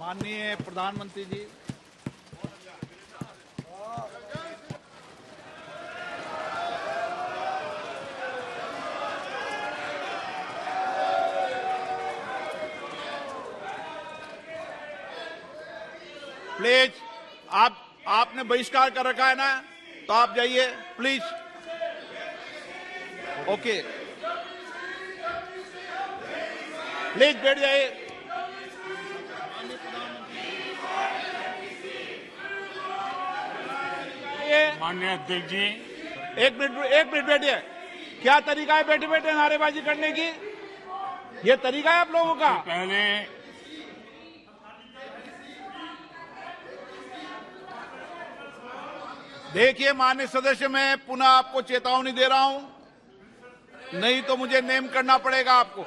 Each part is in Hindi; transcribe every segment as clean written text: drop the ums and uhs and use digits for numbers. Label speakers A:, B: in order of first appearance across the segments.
A: माननीय प्रधानमंत्री जी, प्लीज आपने बहिष्कार कर रखा है ना, तो आप जाइए प्लीज। ओके, प्लीज बैठ जाइए।
B: माननीय अध्यक्ष जी,
A: एक मिनट बैठिए। क्या तरीका है बैठे बैठे नारेबाजी करने की? ये तरीका है आप लोगों का?
B: पहले
A: देखिए माननीय सदस्य, मैं पुनः आपको चेतावनी दे रहा हूं, नहीं तो मुझे नेम करना पड़ेगा आपको।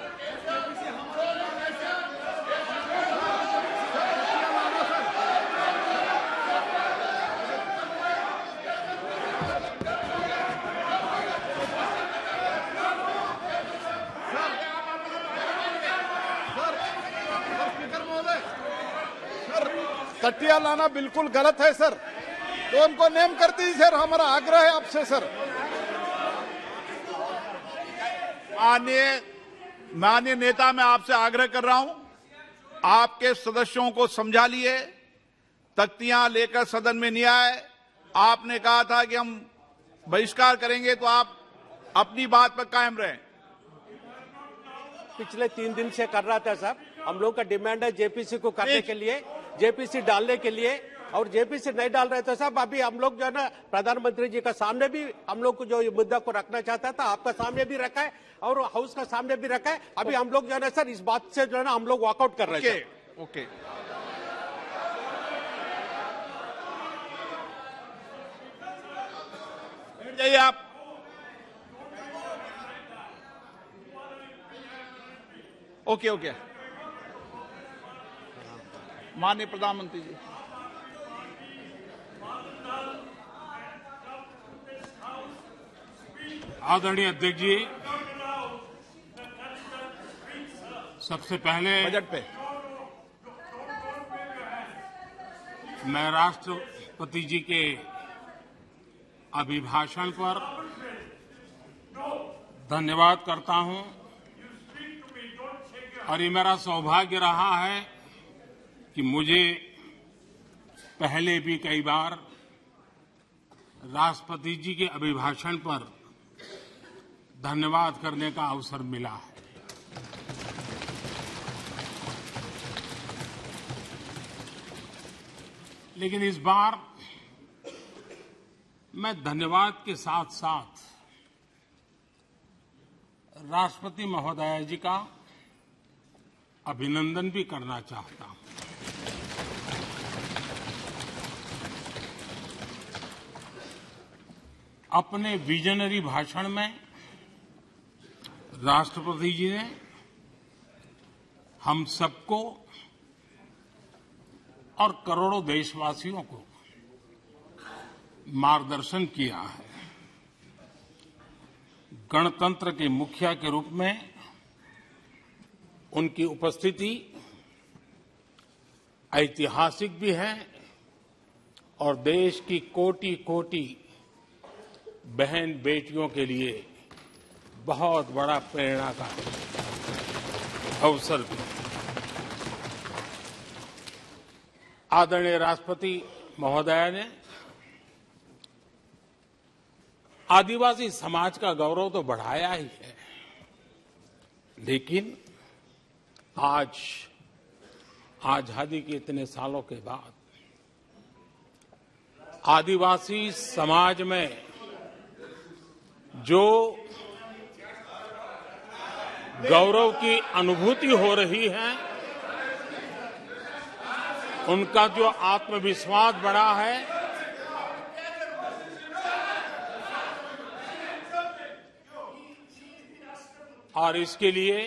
C: तटिया लाना बिल्कुल गलत है सर, तो उनको नेम कर दीजिए सर, हमारा आग्रह है आपसे सर।
A: माननीय नेता, मैं आपसे आग्रह कर रहा हूं, आपके सदस्यों को समझा लिए, तख्तियां लेकर सदन में नहीं आए। आपने कहा था कि हम बहिष्कार करेंगे, तो आप अपनी बात पर कायम रहें।
D: पिछले 3 दिन से कर रहा था साहब, हम लोग का डिमांड है जेपीसी को करने के लिए, जेपीसी डालने के लिए, और जेपीसी नहीं डाल रहे थे साहब। अभी हम लोग जो है ना प्रधानमंत्री जी का सामने भी हम लोग को जो ये मुद्दा को रखना चाहता था, आपका सामने भी रखा है और हाउस का सामने भी रखा है। अभी हम लोग जो है ना सर इस बात से जो है ना हम लोग वॉकआउट कर रहे हैं।
A: ओके, बैठ जाइए आप। ओके, माननीय प्रधानमंत्री जी।
B: आदरणीय अध्यक्ष जी, सबसे पहले
A: बजट पे
B: मैं राष्ट्रपति जी के अभिभाषण पर धन्यवाद करता हूं, और ये मेरा सौभाग्य रहा है कि मुझे पहले भी कई बार राष्ट्रपति जी के अभिभाषण पर धन्यवाद करने का अवसर मिला है। लेकिन इस बार मैं धन्यवाद के साथ साथ राष्ट्रपति महोदया जी का अभिनंदन भी करना चाहता हूं। अपने विजनरी भाषण में राष्ट्रपति जी ने हम सबको और करोड़ों देशवासियों को मार्गदर्शन किया है। गणतंत्र के मुखिया के रूप में उनकी उपस्थिति ऐतिहासिक भी है और देश की कोटि कोटि बहन बेटियों के लिए बहुत बड़ा प्रेरणा का अवसर भी। आदरणीय राष्ट्रपति महोदया ने आदिवासी समाज का गौरव तो बढ़ाया ही है, लेकिन आज आजादी के इतने सालों के बाद आदिवासी समाज में जो गौरव की अनुभूति हो रही है, उनका जो आत्मविश्वास बढ़ा है, और इसके लिए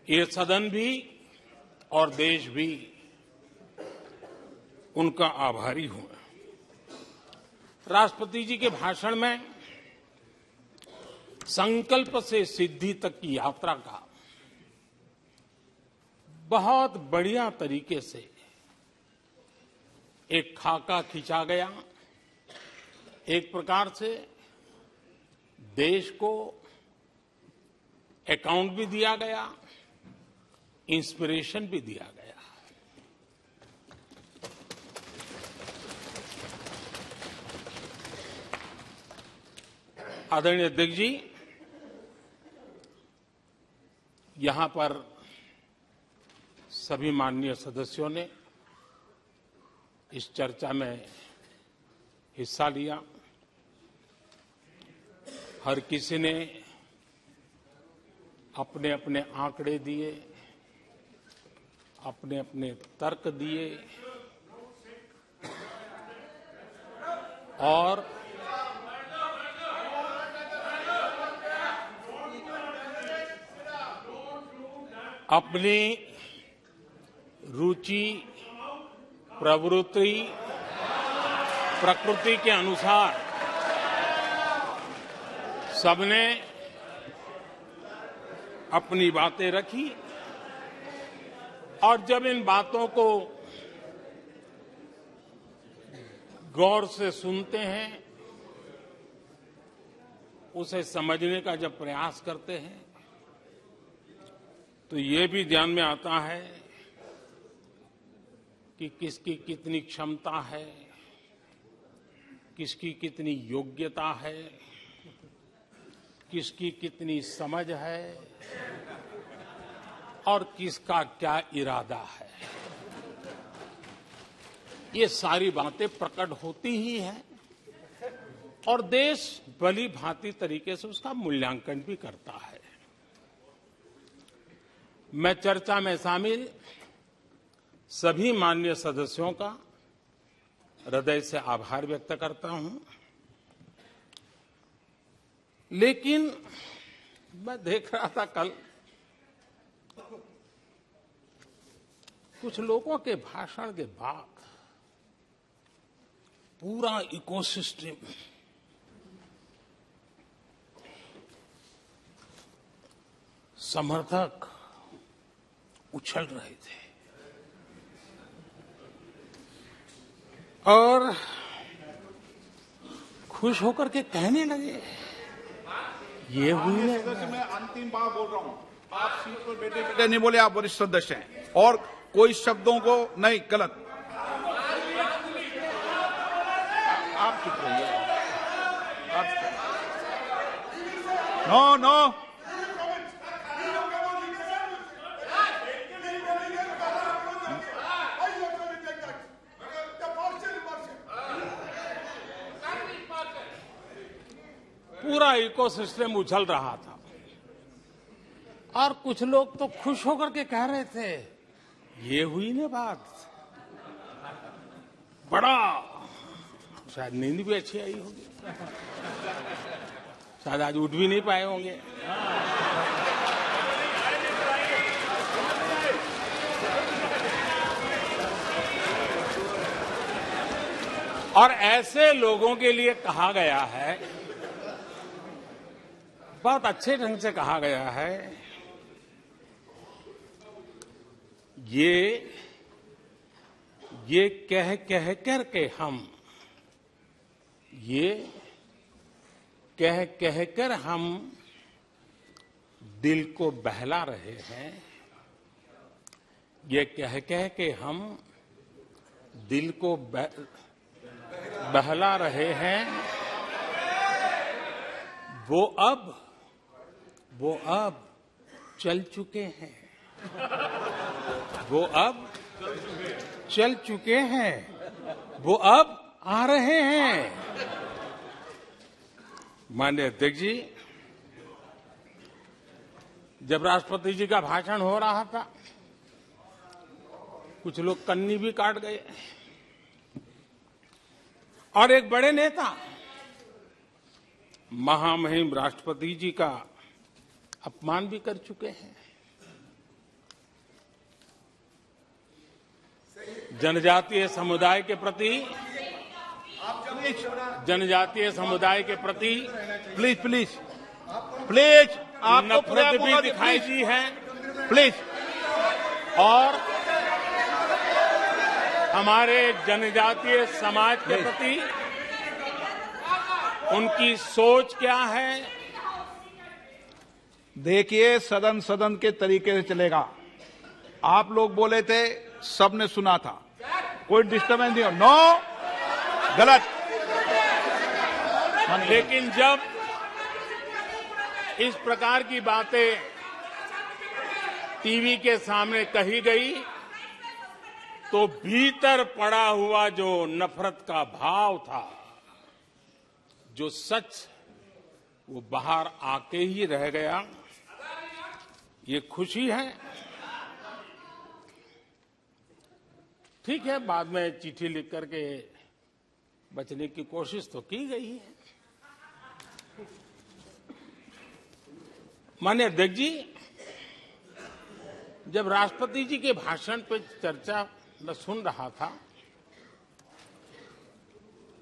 B: ये सदन भी और देश भी उनका आभारी हूं। राष्ट्रपति जी के भाषण में संकल्प से सिद्धि तक की यात्रा का बहुत बढ़िया तरीके से एक खाका खींचा गया। एक प्रकार से देश को अकाउंट भी दिया गया, इंस्पिरेशन भी दिया गया। आदरणीय अध्यक्ष जी, यहां पर सभी माननीय सदस्यों ने इस चर्चा में हिस्सा लिया। हर किसी ने अपने अपने आंकड़े दिए, अपने अपने तर्क दिए और अपनी रुचि, प्रवृत्ति, प्रकृति के अनुसार सबने अपनी बातें रखी और जब इन बातों को गौर से सुनते हैं, उसे समझने का जब प्रयास करते हैं, तो ये भी ध्यान में आता है कि किसकी कितनी क्षमता है, किसकी कितनी योग्यता है, किसकी कितनी समझ है और किसका क्या इरादा है। ये सारी बातें प्रकट होती ही हैं और देश भली भांति तरीके से उसका मूल्यांकन भी करता है। मैं चर्चा में शामिल सभी माननीय सदस्यों का हृदय से आभार व्यक्त करता हूं, लेकिन मैं देख रहा था कल कुछ लोगों के भाषण के बाद पूरा इकोसिस्टम समर्थक उछल रहे थे और खुश होकर के कहने लगे, ये हुई है।
A: सदस्य, मैं अंतिम बार बोल रहा हूं, आप सीट पर बैठे बैठे नहीं बोले, आप वरिष्ठ सदस्य हैं और कोई शब्दों को नहीं गलत। आप चुप रहिए। नो नो,
B: पूरा इकोसिस्टम उछल रहा था और कुछ लोग तो खुश होकर के कह रहे थे, ये हुई ना बात, बड़ा, शायद नींद भी अच्छी आई होगी, शायद आज उठ भी नहीं पाए होंगे। और ऐसे लोगों के लिए कहा गया है, बहुत अच्छे ढंग से कहा गया है, ये कह कह करके हम, ये कह कह कर हम दिल को बहला रहे हैं, ये कह कह के हम दिल को बहला रहे हैं। वो अब चल चुके हैं, वो अब चल चुके हैं, वो अब आ रहे हैं। माननीय अध्यक्ष जी, जब राष्ट्रपति जी का भाषण हो रहा था, कुछ लोग कन्नी भी काट गए और एक बड़े नेता महामहिम राष्ट्रपति जी का अपमान भी कर चुके हैं। जनजातीय समुदाय के प्रति, प्लीज
A: प्लीज आपको पूरा
B: नफरत भी
A: मौका
B: दिखाई
A: प्लीज
B: दी है
A: प्लीज
B: और हमारे जनजातीय समाज के प्रति उनकी सोच क्या है।
A: देखिए, सदन सदन के तरीके से चलेगा। आप लोग बोले थे, सबने सुना था, कोई डिस्टर्बेंस नहीं हो। नो, गलत।
B: लेकिन जब इस प्रकार की बातें टीवी के सामने कही गई तो भीतर पड़ा हुआ जो नफरत का भाव था, जो सच, वो बाहर आके ही रह गया। ये खुशी है। ठीक है, बाद में चिट्ठी लिख करके बचने की कोशिश तो की गई है। माननीय अध्यक्ष जी, जब राष्ट्रपति जी के भाषण पर चर्चा मैं सुन रहा था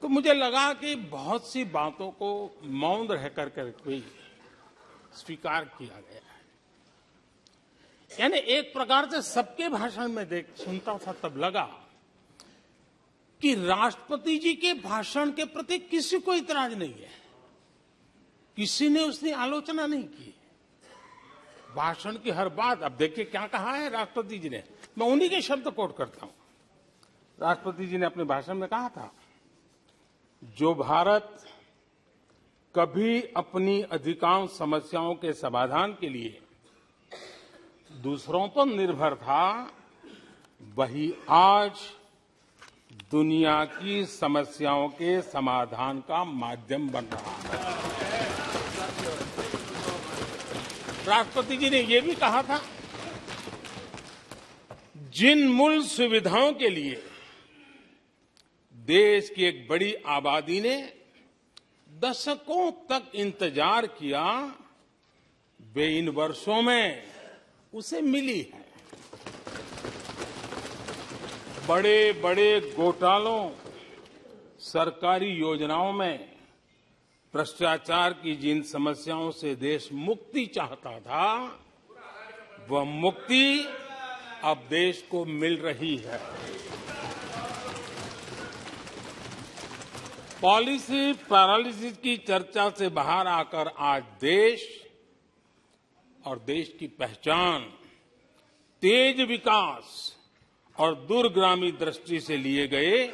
B: तो मुझे लगा कि बहुत सी बातों को मौन रह कर भी स्वीकार किया गया है। यानी एक प्रकार से सबके भाषण में सुनता था तब लगा कि राष्ट्रपति जी के भाषण के प्रति किसी को इतराज नहीं है, किसी ने उसकी आलोचना नहीं की। भाषण की हर बात, अब देखिए क्या कहा है राष्ट्रपति जी ने, मैं उन्हीं के शब्द कोट करता हूं। राष्ट्रपति जी ने अपने भाषण में कहा था, जो भारत कभी अपनी अधिकांश समस्याओं के समाधान के लिए दूसरों पर निर्भर था, वही आज दुनिया की समस्याओं के समाधान का माध्यम बन रहा है। राष्ट्रपति जी ने यह भी कहा था, जिन मूल सुविधाओं के लिए देश की एक बड़ी आबादी ने दशकों तक इंतजार किया, वे इन वर्षों में उसे मिली है। बड़े बड़े घोटालों, सरकारी योजनाओं में भ्रष्टाचार की जिन समस्याओं से देश मुक्ति चाहता था, वह मुक्ति अब देश को मिल रही है। पॉलिसी पैरालिसिस की चर्चा से बाहर आकर आज देश और देश की पहचान तेज विकास और दूरगामी दृष्टि से लिए गए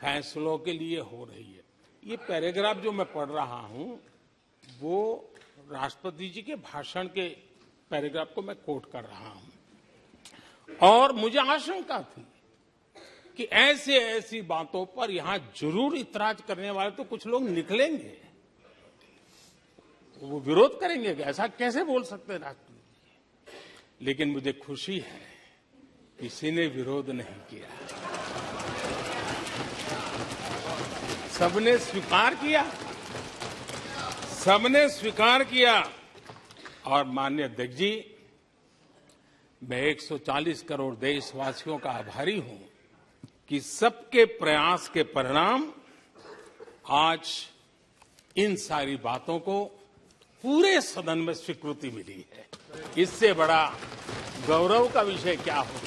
B: फैसलों के लिए हो रही है। ये पैराग्राफ जो मैं पढ़ रहा हूं, वो राष्ट्रपति जी के भाषण के पैराग्राफ को मैं कोट कर रहा हूं। और मुझे आशंका थी कि ऐसी बातों पर यहां जरूर इतराज करने वाले तो कुछ लोग निकलेंगे, वो विरोध करेंगे कि ऐसा कैसे बोल सकते हैं राष्ट्रपति जी। लेकिन मुझे खुशी है, किसी ने विरोध नहीं किया, सबने स्वीकार किया, सबने स्वीकार किया। और माननीय अध्यक्ष जी, मैं 140 करोड़ देशवासियों का आभारी हूं कि सबके प्रयास के परिणाम आज इन सारी बातों को पूरे सदन में स्वीकृति मिली है। इससे बड़ा गौरव का विषय क्या हो।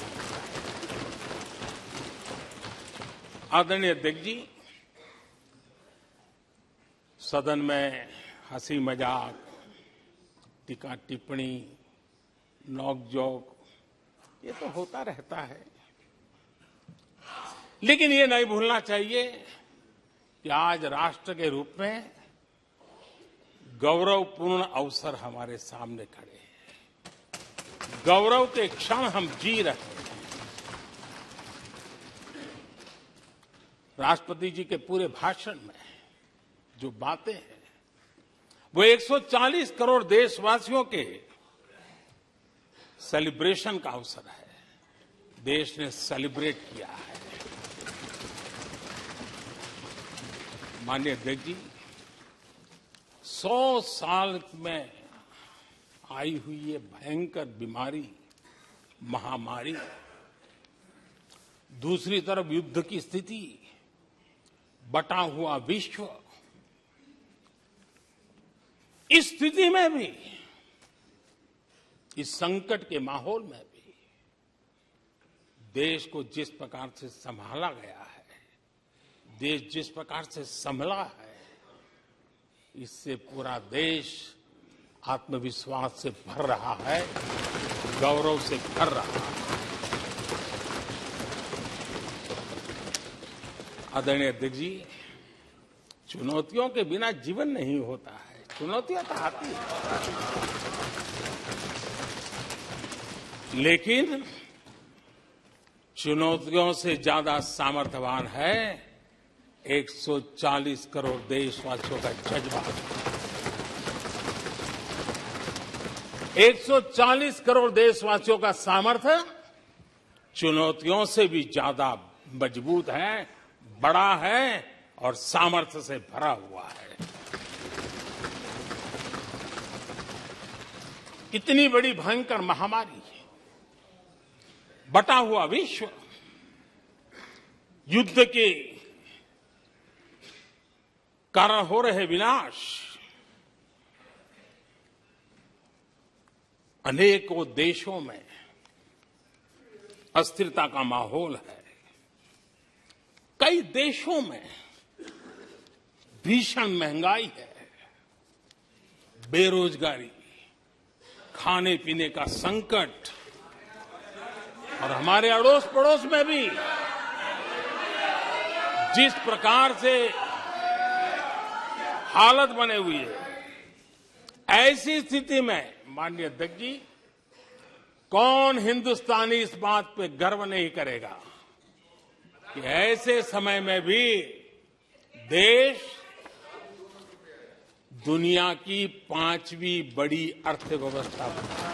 B: आदरणीय अध्यक्ष जी, सदन में हंसी मजाक, टीका टिप्पणी, नोक-झोंक, ये तो होता रहता है। लेकिन ये नहीं भूलना चाहिए कि आज राष्ट्र के रूप में गौरवपूर्ण अवसर हमारे सामने खड़े हैं। गौरव के क्षण हम जी रहे हैं। राष्ट्रपति जी के पूरे भाषण में जो बातें हैं, वो 140 करोड़ देशवासियों के सेलिब्रेशन का अवसर है। देश ने सेलिब्रेट किया है। माननीय अध्यक्ष जी, 100 साल में आई हुई ये भयंकर बीमारी, महामारी, दूसरी तरफ युद्ध की स्थिति, बटा हुआ विश्व, इस स्थिति में भी, इस संकट के माहौल में भी देश को जिस प्रकार से संभाला गया है, देश जिस प्रकार से संभला है, इससे पूरा देश आत्मविश्वास से भर रहा है, गौरव से भर रहा है। आदरणीय अध्यक्ष जी, चुनौतियों के बिना जीवन नहीं होता है। चुनौतियां तो आती हैं, लेकिन चुनौतियों से ज्यादा सामर्थ्यवान है 140 करोड़ देशवासियों का जज्बा। 140 करोड़ देशवासियों का सामर्थ्य चुनौतियों से भी ज्यादा मजबूत है, बड़ा है और सामर्थ्य से भरा हुआ है। इतनी बड़ी भयंकर महामारी, बटा हुआ विश्व, युद्ध के कारण हो रहे विनाश, अनेकों देशों में अस्थिरता का माहौल है। कई देशों में भीषण महंगाई है, बेरोजगारी, खाने पीने का संकट, और हमारे अड़ोस पड़ोस में भी जिस प्रकार से हालत बने हुई है, ऐसी स्थिति में माननीय अध्यक्ष जी, कौन हिंदुस्तानी इस बात पे गर्व नहीं करेगा कि ऐसे समय में भी देश दुनिया की 5वीं बड़ी अर्थव्यवस्था बना है।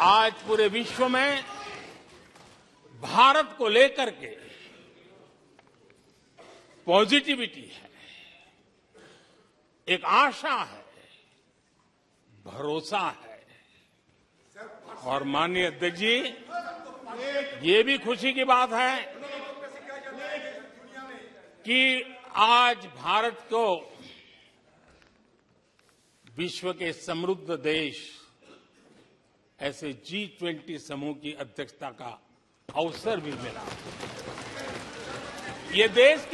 B: आज पूरे विश्व में भारत को लेकर के पॉजिटिविटी है, एक आशा है, भरोसा है। और माननीय अध्यक्ष जी, ये भी खुशी की बात है कि आज भारत को विश्व के समृद्ध देश ऐसे G20 समूह की अध्यक्षता का अवसर भी मिला। ये देश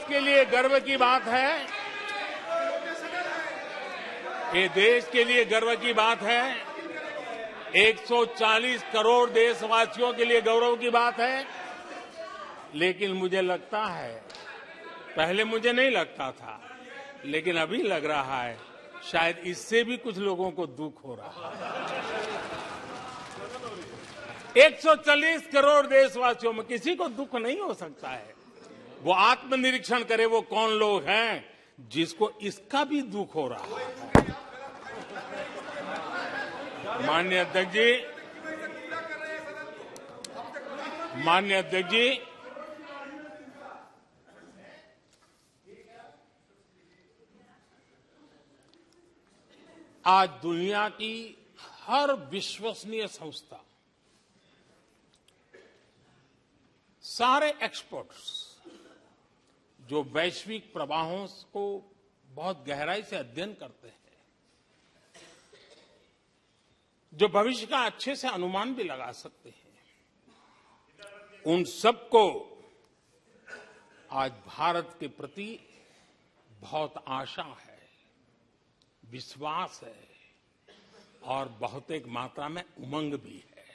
B: के लिए गर्व की बात है। ये देश के लिए गर्व की बात है। 140 करोड़ देशवासियों के लिए गौरव की बात है। लेकिन मुझे लगता है, पहले मुझे नहीं लगता था, लेकिन अभी लग रहा है शायद इससे भी कुछ लोगों को दुख हो रहा है। 140 करोड़ देशवासियों में किसी को दुख नहीं हो सकता है। वो आत्मनिरीक्षण करे, वो कौन लोग हैं जिसको इसका भी दुख हो रहा है। माननीय अध्यक्ष जी, आज दुनिया की हर विश्वसनीय संस्था, सारे एक्सपर्ट्स जो वैश्विक प्रवाहों को बहुत गहराई से अध्ययन करते हैं, जो भविष्य का अच्छे से अनुमान भी लगा सकते हैं, उन सबको आज भारत के प्रति बहुत आशा है, विश्वास है और बहुत एक मात्रा में उमंग भी है।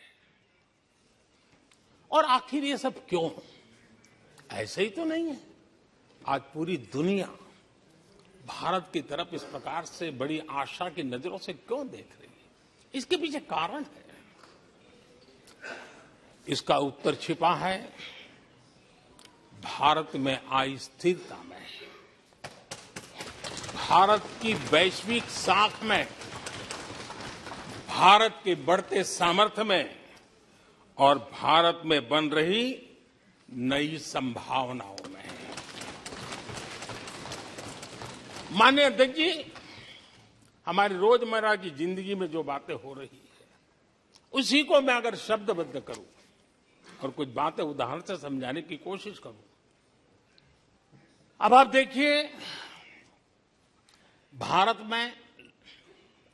B: और आखिर ये सब क्यों? ऐसे ही तो नहीं है। आज पूरी दुनिया भारत की तरफ इस प्रकार से बड़ी आशा की नजरों से क्यों देख रही है? इसके पीछे कारण है। इसका उत्तर छिपा है भारत में आई स्थिरता में, भारत की वैश्विक साख में, भारत के बढ़ते सामर्थ्य में और भारत में बन रही नई संभावनाओं में। माननीय अध्यक्ष जी, हमारी रोजमर्रा की जिंदगी में जो बातें हो रही है, उसी को मैं अगर शब्दबद्ध करूं, और कुछ बातें उदाहरण से समझाने की कोशिश करूं। अब आप देखिए, भारत में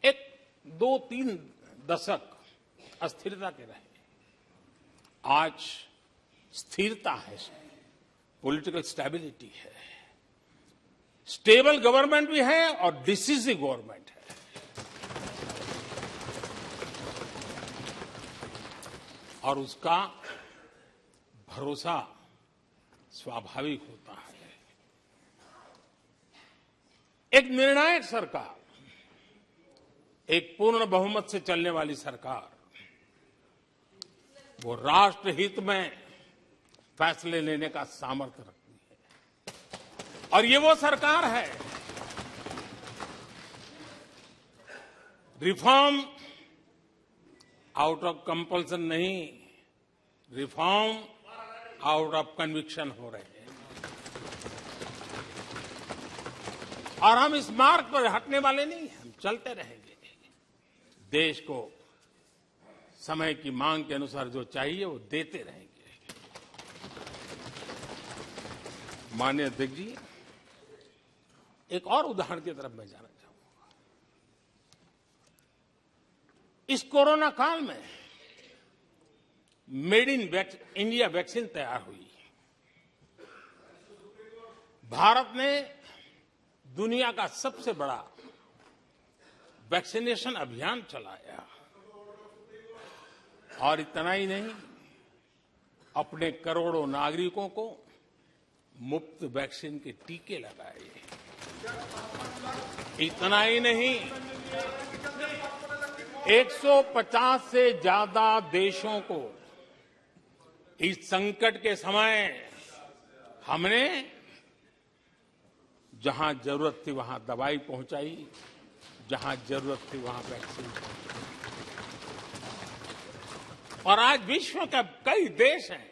B: एक 2-3 दशक अस्थिरता के रहे, आज स्थिरता है, पॉलिटिकल स्टेबिलिटी है, स्टेबल गवर्नमेंट भी है और डिसिसिव गवर्नमेंट है। और उसका भरोसा स्वाभाविक होता है। एक निर्णायक सरकार, एक पूर्ण बहुमत से चलने वाली सरकार, वो राष्ट्र हित में फैसले लेने का सामर्थ्य रखती है। और ये वो सरकार है, रिफॉर्म आउट ऑफ कंपल्सन नहीं, रिफॉर्म आउट ऑफ कन्विक्शन हो रहे हैं। और हम इस मार्ग पर हटने वाले नहीं, हम चलते रहेंगे। देश को समय की मांग के अनुसार जो चाहिए वो देते रहेंगे। माननीय अध्यक्ष जी, एक और उदाहरण की तरफ मैं जाना चाहूंगा। इस कोरोना काल में मेड इन इंडिया वैक्सीन तैयार हुई। भारत ने दुनिया का सबसे बड़ा वैक्सीनेशन अभियान चलाया। और इतना ही नहीं, अपने करोड़ों नागरिकों को मुफ्त वैक्सीन के टीके लगाए। इतना ही नहीं, 150 से ज्यादा देशों को इस संकट के समय हमने जहां जरूरत थी वहां दवाई पहुंचाई, जहां जरूरत थी वहां वैक्सीन पहुंचाई। और आज विश्व के कई देश हैं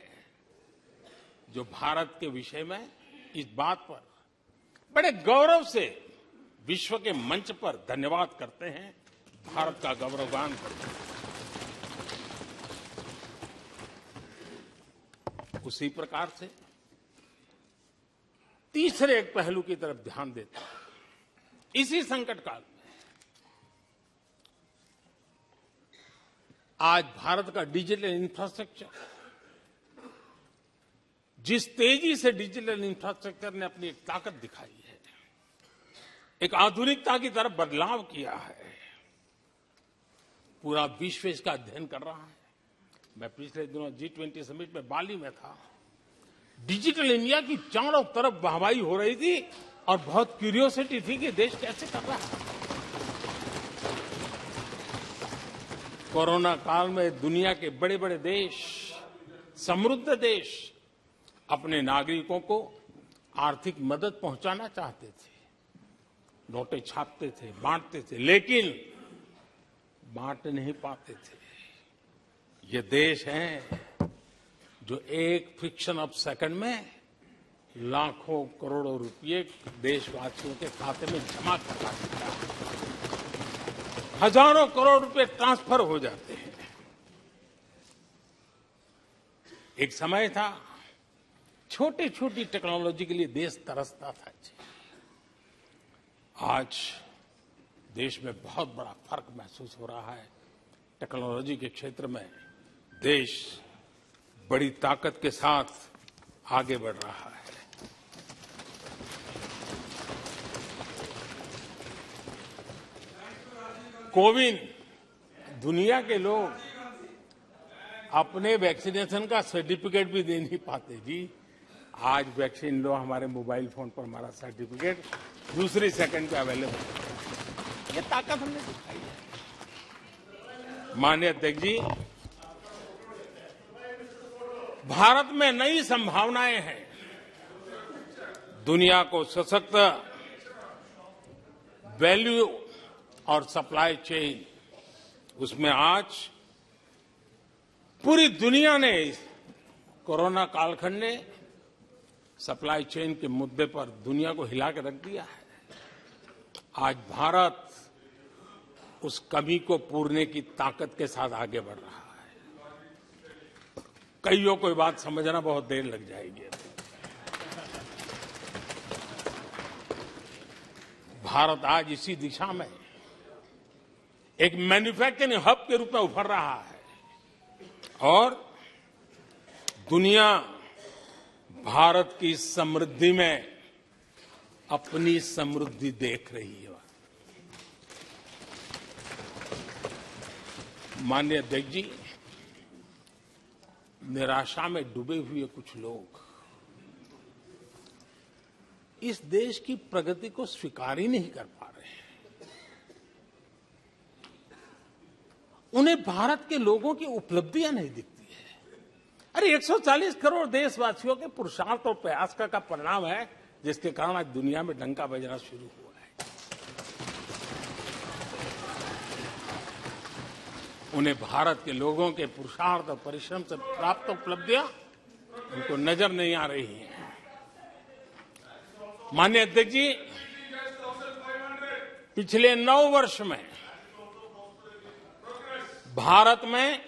B: जो भारत के विषय में इस बात पर बड़े गौरव से विश्व के मंच पर धन्यवाद करते हैं, भारत का गौरवगान करते हैं। उसी प्रकार से तीसरे एक पहलू की तरफ ध्यान देते हैं। इसी संकट काल में आज भारत का डिजिटल इंफ्रास्ट्रक्चर, जिस तेजी से डिजिटल इंफ्रास्ट्रक्चर ने अपनी एक ताकत दिखाई है, एक आधुनिकता की तरफ बदलाव किया है, पूरा विश्व इसका अध्ययन कर रहा है। मैं पिछले दिनों G20 समिट में बाली में था। डिजिटल इंडिया की चारों तरफ वाहवाही हो रही थी और बहुत क्यूरियोसिटी थी कि देश कैसे कर रहा है। कोरोना काल में दुनिया के बड़े बड़े देश, समृद्ध देश, अपने नागरिकों को आर्थिक मदद पहुंचाना चाहते थे, नोटें छापते थे, बांटते थे, लेकिन बांट नहीं पाते थे। ये देश हैं जो एक फ्रिक्शन ऑफ सेकंड में लाखों करोड़ों रुपए देशवासियों के खाते में जमा करवा देता है। हजारों करोड़ रुपए ट्रांसफर हो जाते हैं। एक समय था छोटी छोटी टेक्नोलॉजी के लिए देश तरसता था। आज देश में बहुत बड़ा फर्क महसूस हो रहा है। टेक्नोलॉजी के क्षेत्र में देश बड़ी ताकत के साथ आगे बढ़ रहा है। कोविन, दुनिया के लोग अपने वैक्सीनेशन का सर्टिफिकेट भी दे नहीं पाते जी। आज वैक्सीन लो, हमारे मोबाइल फोन पर हमारा सर्टिफिकेट दूसरी सेकंड पे अवेलेबल है। ये ताकत हमने दिखाई है। माननीय अध्यक्ष जी, भारत में नई संभावनाएं हैं। दुनिया को सशक्त वैल्यू और सप्लाई चेन, उसमें आज पूरी दुनिया ने कोरोना कालखंड ने सप्लाई चेन के मुद्दे पर दुनिया को हिला के रख दिया है। आज भारत उस कमी को पूरने की ताकत के साथ आगे बढ़ रहा है। कईयों को ये बात समझना बहुत देर लग जाएगी। भारत आज इसी दिशा में एक मैन्युफैक्चरिंग हब के रूप में उभर रहा है और दुनिया भारत की समृद्धि में अपनी समृद्धि देख रही है। माननीय अध्यक्ष जी, निराशा में डूबे हुए कुछ लोग इस देश की प्रगति को स्वीकार ही नहीं कर पा रहे हैं। उन्हें भारत के लोगों की उपलब्धियां नहीं दिखती है। अरे 140 करोड़ देशवासियों के पुरुषार्थ और प्रयास का परिणाम है, जिसके कारण आज दुनिया में डंका बजना शुरू हुआ है। उन्हें भारत के लोगों के पुरुषार्थ और परिश्रम से प्राप्त उपलब्धियां उनको नजर नहीं आ रही हैं। माननीय अध्यक्ष जी, पिछले 9 वर्ष में भारत में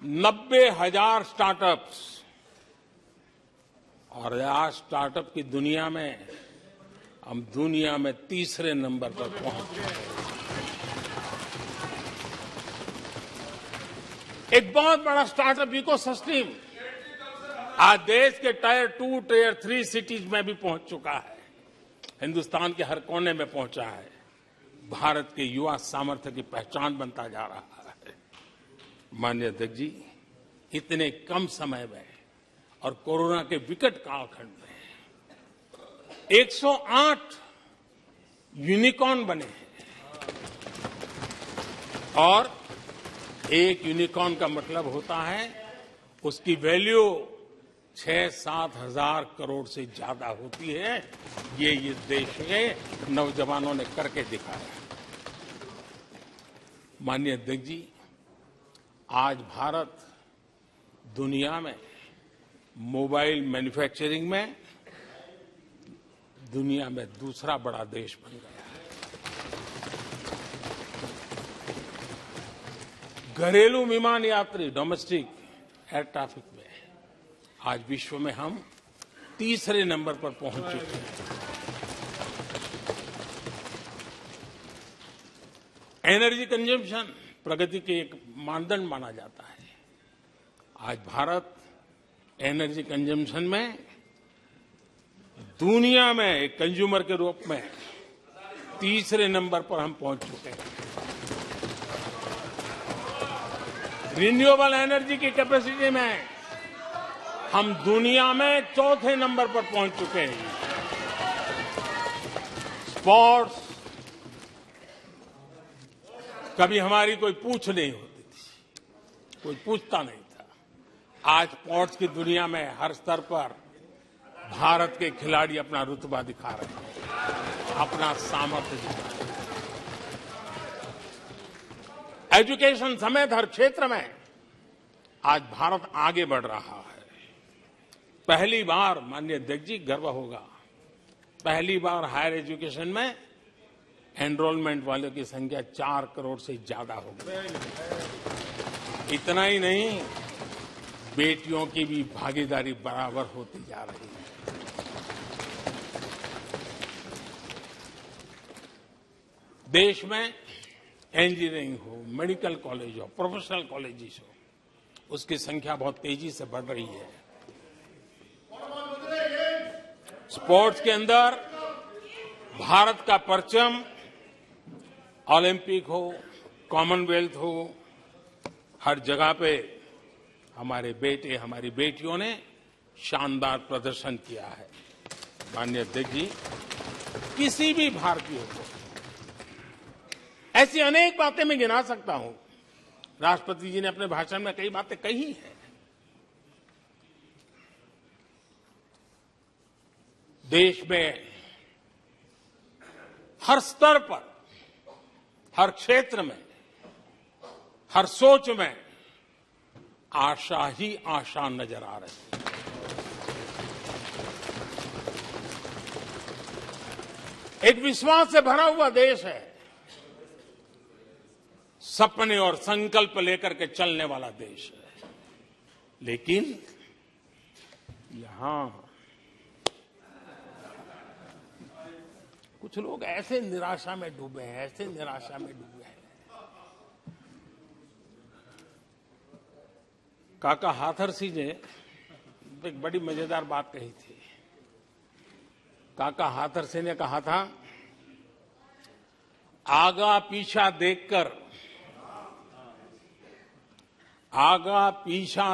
B: 90,000 स्टार्टअप्स और आज स्टार्टअप की दुनिया में हम दुनिया में तीसरे नंबर पर पहुंच गए। एक बहुत बड़ा स्टार्टअप इकोसिस्टम आज देश के टायर 2, टायर 3 सिटीज में भी पहुंच चुका है। हिंदुस्तान के हर कोने में पहुंचा है। भारत के युवा सामर्थ्य की पहचान बनता जा रहा है। माननीय अध्यक्ष जी, इतने कम समय में और कोरोना के विकट कालखंड में 108 यूनिकॉर्न बने हैं और एक यूनिकॉर्न का मतलब होता है उसकी वैल्यू 6-7 हजार करोड़ से ज्यादा होती है। ये इस देश के नौजवानों ने करके दिखाया। माननीय अध्यक्ष जी, आज भारत दुनिया में मोबाइल मैन्युफैक्चरिंग में दुनिया में दूसरा बड़ा देश बन गया है। घरेलू विमान यात्री डोमेस्टिक एयर ट्रैफिक में आज विश्व में हम तीसरे नंबर पर पहुंच चुके हैं। एनर्जी कंजम्पशन प्रगति के एक मानदंड माना जाता है। आज भारत एनर्जी कंजम्पशन में दुनिया में एक कंज्यूमर के रूप में तीसरे नंबर पर हम पहुंच चुके हैं। रिन्यूएबल एनर्जी की कैपेसिटी में हम दुनिया में चौथे नंबर पर पहुंच चुके हैं। स्पोर्ट्स कभी हमारी कोई पूछ नहीं होती थी, कोई पूछता नहीं था। आज स्पोर्ट्स की दुनिया में हर स्तर पर भारत के खिलाड़ी अपना रुतबा दिखा रहे हैं, अपना सामर्थ्य दिखा रहे हैं। एजुकेशन समेत हर क्षेत्र में आज भारत आगे बढ़ रहा है। पहली बार, माननीय अध्यक्ष जी, गर्व होगा, पहली बार हायर एजुकेशन में एनरोलमेंट वालों की संख्या 4 करोड़ से ज्यादा हो गई। इतना ही नहीं, बेटियों की भी भागीदारी बराबर होती जा रही है। देश में इंजीनियरिंग हो, मेडिकल कॉलेज हो, प्रोफेशनल कॉलेजेस हो, उसकी संख्या बहुत तेजी से बढ़ रही है। स्पोर्ट्स के अंदर भारत का परचम ओलंपिक हो, कॉमनवेल्थ हो, हर जगह पे हमारे बेटे, हमारी बेटियों ने शानदार प्रदर्शन किया है। माननीय अध्यक्ष जी, किसी भी भारतीय को ऐसी अनेक बातें मैं गिना सकता हूं। राष्ट्रपति जी ने अपने भाषण में कई बातें कही हैं। देश में हर स्तर पर, हर क्षेत्र में, हर सोच में आशा ही आशा नजर आ रही है। एक विश्वास से भरा हुआ देश है, सपने और संकल्प लेकर के चलने वाला देश है। लेकिन यहां कुछ लोग ऐसे निराशा में डूबे हैं, ऐसे निराशा में डूबे हैं। काका हाथरसी ने एक बड़ी मजेदार बात कही थी। काका हाथरसी ने कहा था, आगा पीछा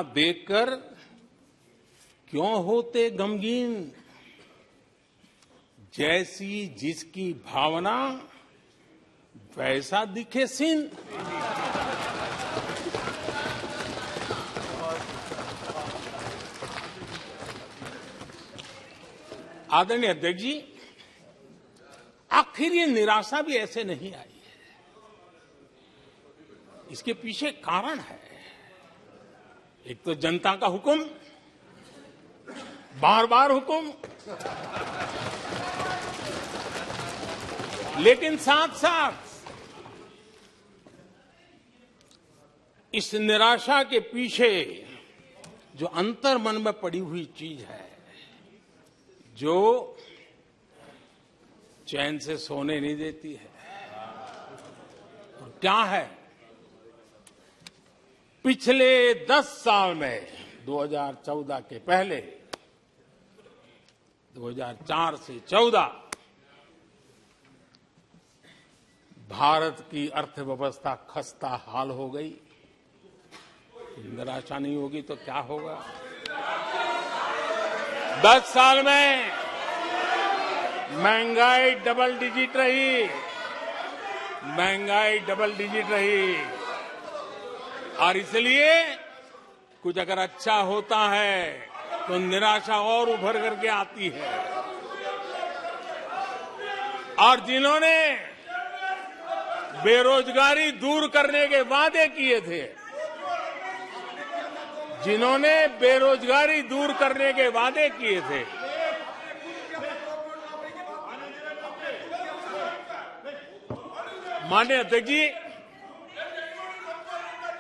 B: देखकर क्यों होते गमगीन, जैसी जिसकी भावना वैसा दिखे सीन। आदरणीय अध्यक्ष जी, आखिर ये निराशा भी ऐसे नहीं आई है। इसके पीछे कारण है। एक तो जनता का हुक्म, बार बार हुक्म, लेकिन साथ साथ इस निराशा के पीछे जो अंतर मन में पड़ी हुई चीज है, जो चैन से सोने नहीं देती है, और क्या है? पिछले 10 साल में 2014 के पहले 2004 से 14 भारत की अर्थव्यवस्था खस्ता हाल हो गई। निराशा नहीं होगी तो क्या होगा? 10 साल में महंगाई डबल डिजिट रही, और इसलिए कुछ अगर अच्छा होता है तो निराशा और उभर करके आती है। और जिन्होंने बेरोजगारी दूर करने के वादे किए थे, माननीय अध्यक्ष जी,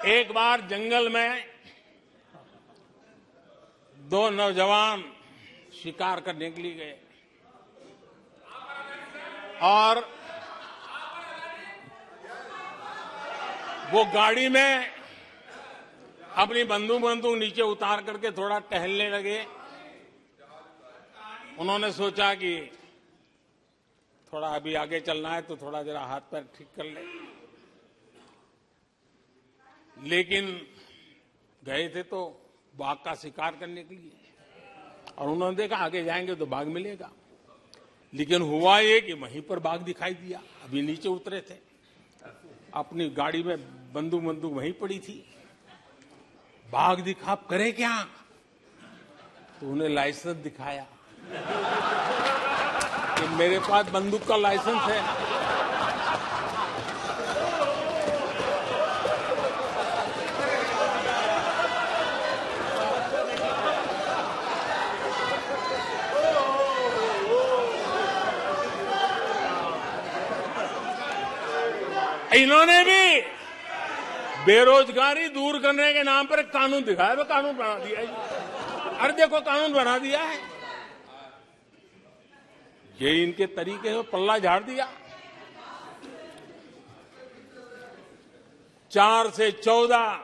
B: एक बार जंगल में 2 नौजवान शिकार करने के लिए गए और वो गाड़ी में अपनी बंदूक नीचे उतार करके थोड़ा टहलने लगे। उन्होंने सोचा कि थोड़ा अभी आगे चलना है तो थोड़ा जरा हाथ पैर ठीक कर ले, लेकिन गए थे तो बाघ का शिकार करने के लिए, और उन्होंने देखा आगे जाएंगे तो बाघ मिलेगा। लेकिन हुआ ये कि वहीं पर बाघ दिखाई दिया। अभी नीचे उतरे थे, अपनी गाड़ी में बंदूक वहीं पड़ी थी। बाघ दिखा, अब करे क्या? तो उन्हें लाइसेंस दिखाया कि मेरे पास बंदूक का लाइसेंस है। इन्होंने भी बेरोजगारी दूर करने के नाम पर एक कानून दिखाया, वो कानून बना दिया है। अरे देखो, कानून बना दिया है। ये इनके तरीके हैं, पल्ला झाड़ दिया। 4 से 14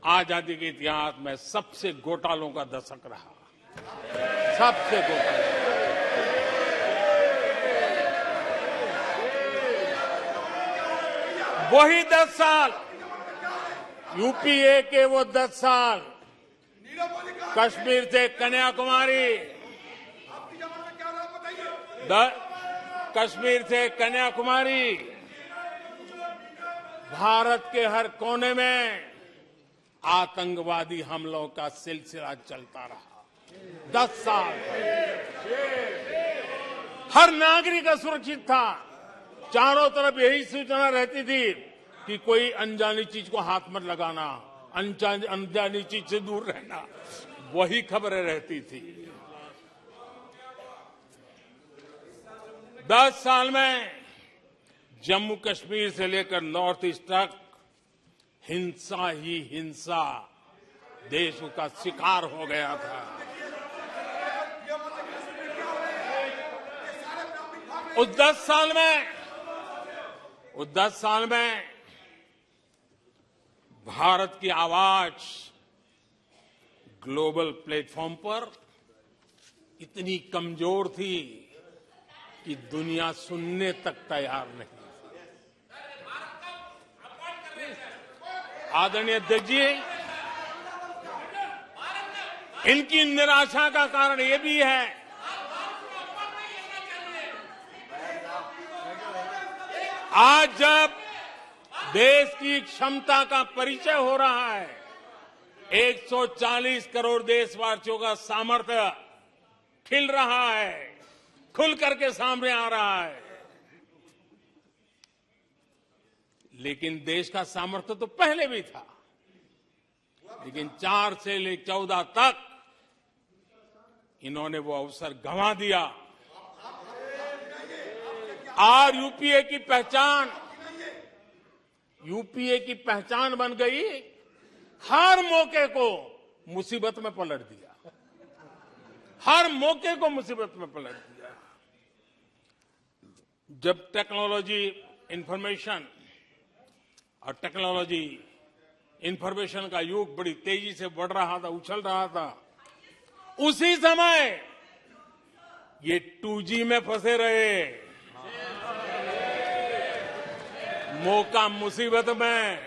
B: आजादी के इतिहास में सबसे घोटालों का दशक रहा, सबसे घोटाले। वही 10 साल, यूपीए के वो 10 साल, कश्मीर से कन्याकुमारी, भारत के हर कोने में आतंकवादी हमलों का सिलसिला चलता रहा। 10 साल हर नागरिक असुरक्षित था। चारों तरफ यही सूचना रहती थी कि कोई अनजानी चीज को हाथ मत लगाना, अनजानी चीज से दूर रहना, वही खबरें रहती थी। 10 साल में जम्मू कश्मीर से लेकर नॉर्थ ईस्ट तक हिंसा ही हिंसा, देश उसका शिकार हो गया था। उस 10 साल में भारत की आवाज ग्लोबल प्लेटफॉर्म पर इतनी कमजोर थी कि दुनिया सुनने तक तैयार नहीं। आदरणीय अध्यक्ष जी, इनकी निराशा का कारण ये भी है आज जब देश की क्षमता का परिचय हो रहा है, 140 करोड़ देशवासियों का सामर्थ्य खिल रहा है, खुल करके सामने आ रहा है। लेकिन देश का सामर्थ्य तो पहले भी था, लेकिन 4 से लेकर 14 तक इन्होंने वो अवसर गंवा दिया। आज यूपीए की पहचान बन गई, हर मौके को मुसीबत में पलट दिया, हर मौके को मुसीबत में पलट दिया। जब टेक्नोलॉजी इंफॉर्मेशन का युग बड़ी तेजी से बढ़ रहा था, उछल रहा था, उसी समय ये 2G में फंसे रहे, मौका मुसीबत में।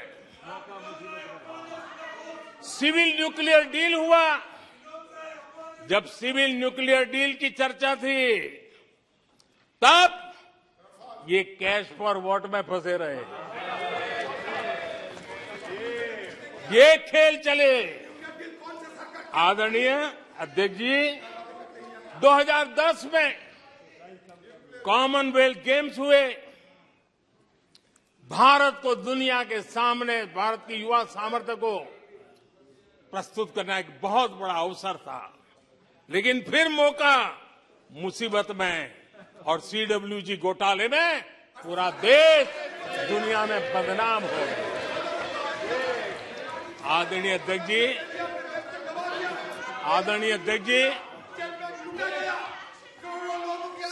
B: सिविल न्यूक्लियर डील हुआ, जब सिविल न्यूक्लियर डील की चर्चा थी, तब ये कैश फॉर वॉट में फंसे रहे। ये खेल चले। आदरणीय अध्यक्ष जी, 2010 में कॉमनवेल्थ गेम्स हुए। भारत को दुनिया के सामने, भारत की युवा सामर्थ्य को प्रस्तुत करना एक बहुत बड़ा अवसर था, लेकिन फिर मौका मुसीबत में, और CWG घोटाले में पूरा देश दुनिया में बदनाम हो गया। आदरणीय अध्यक्ष जी,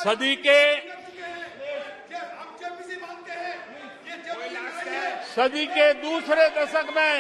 B: सदी के दूसरे दशक में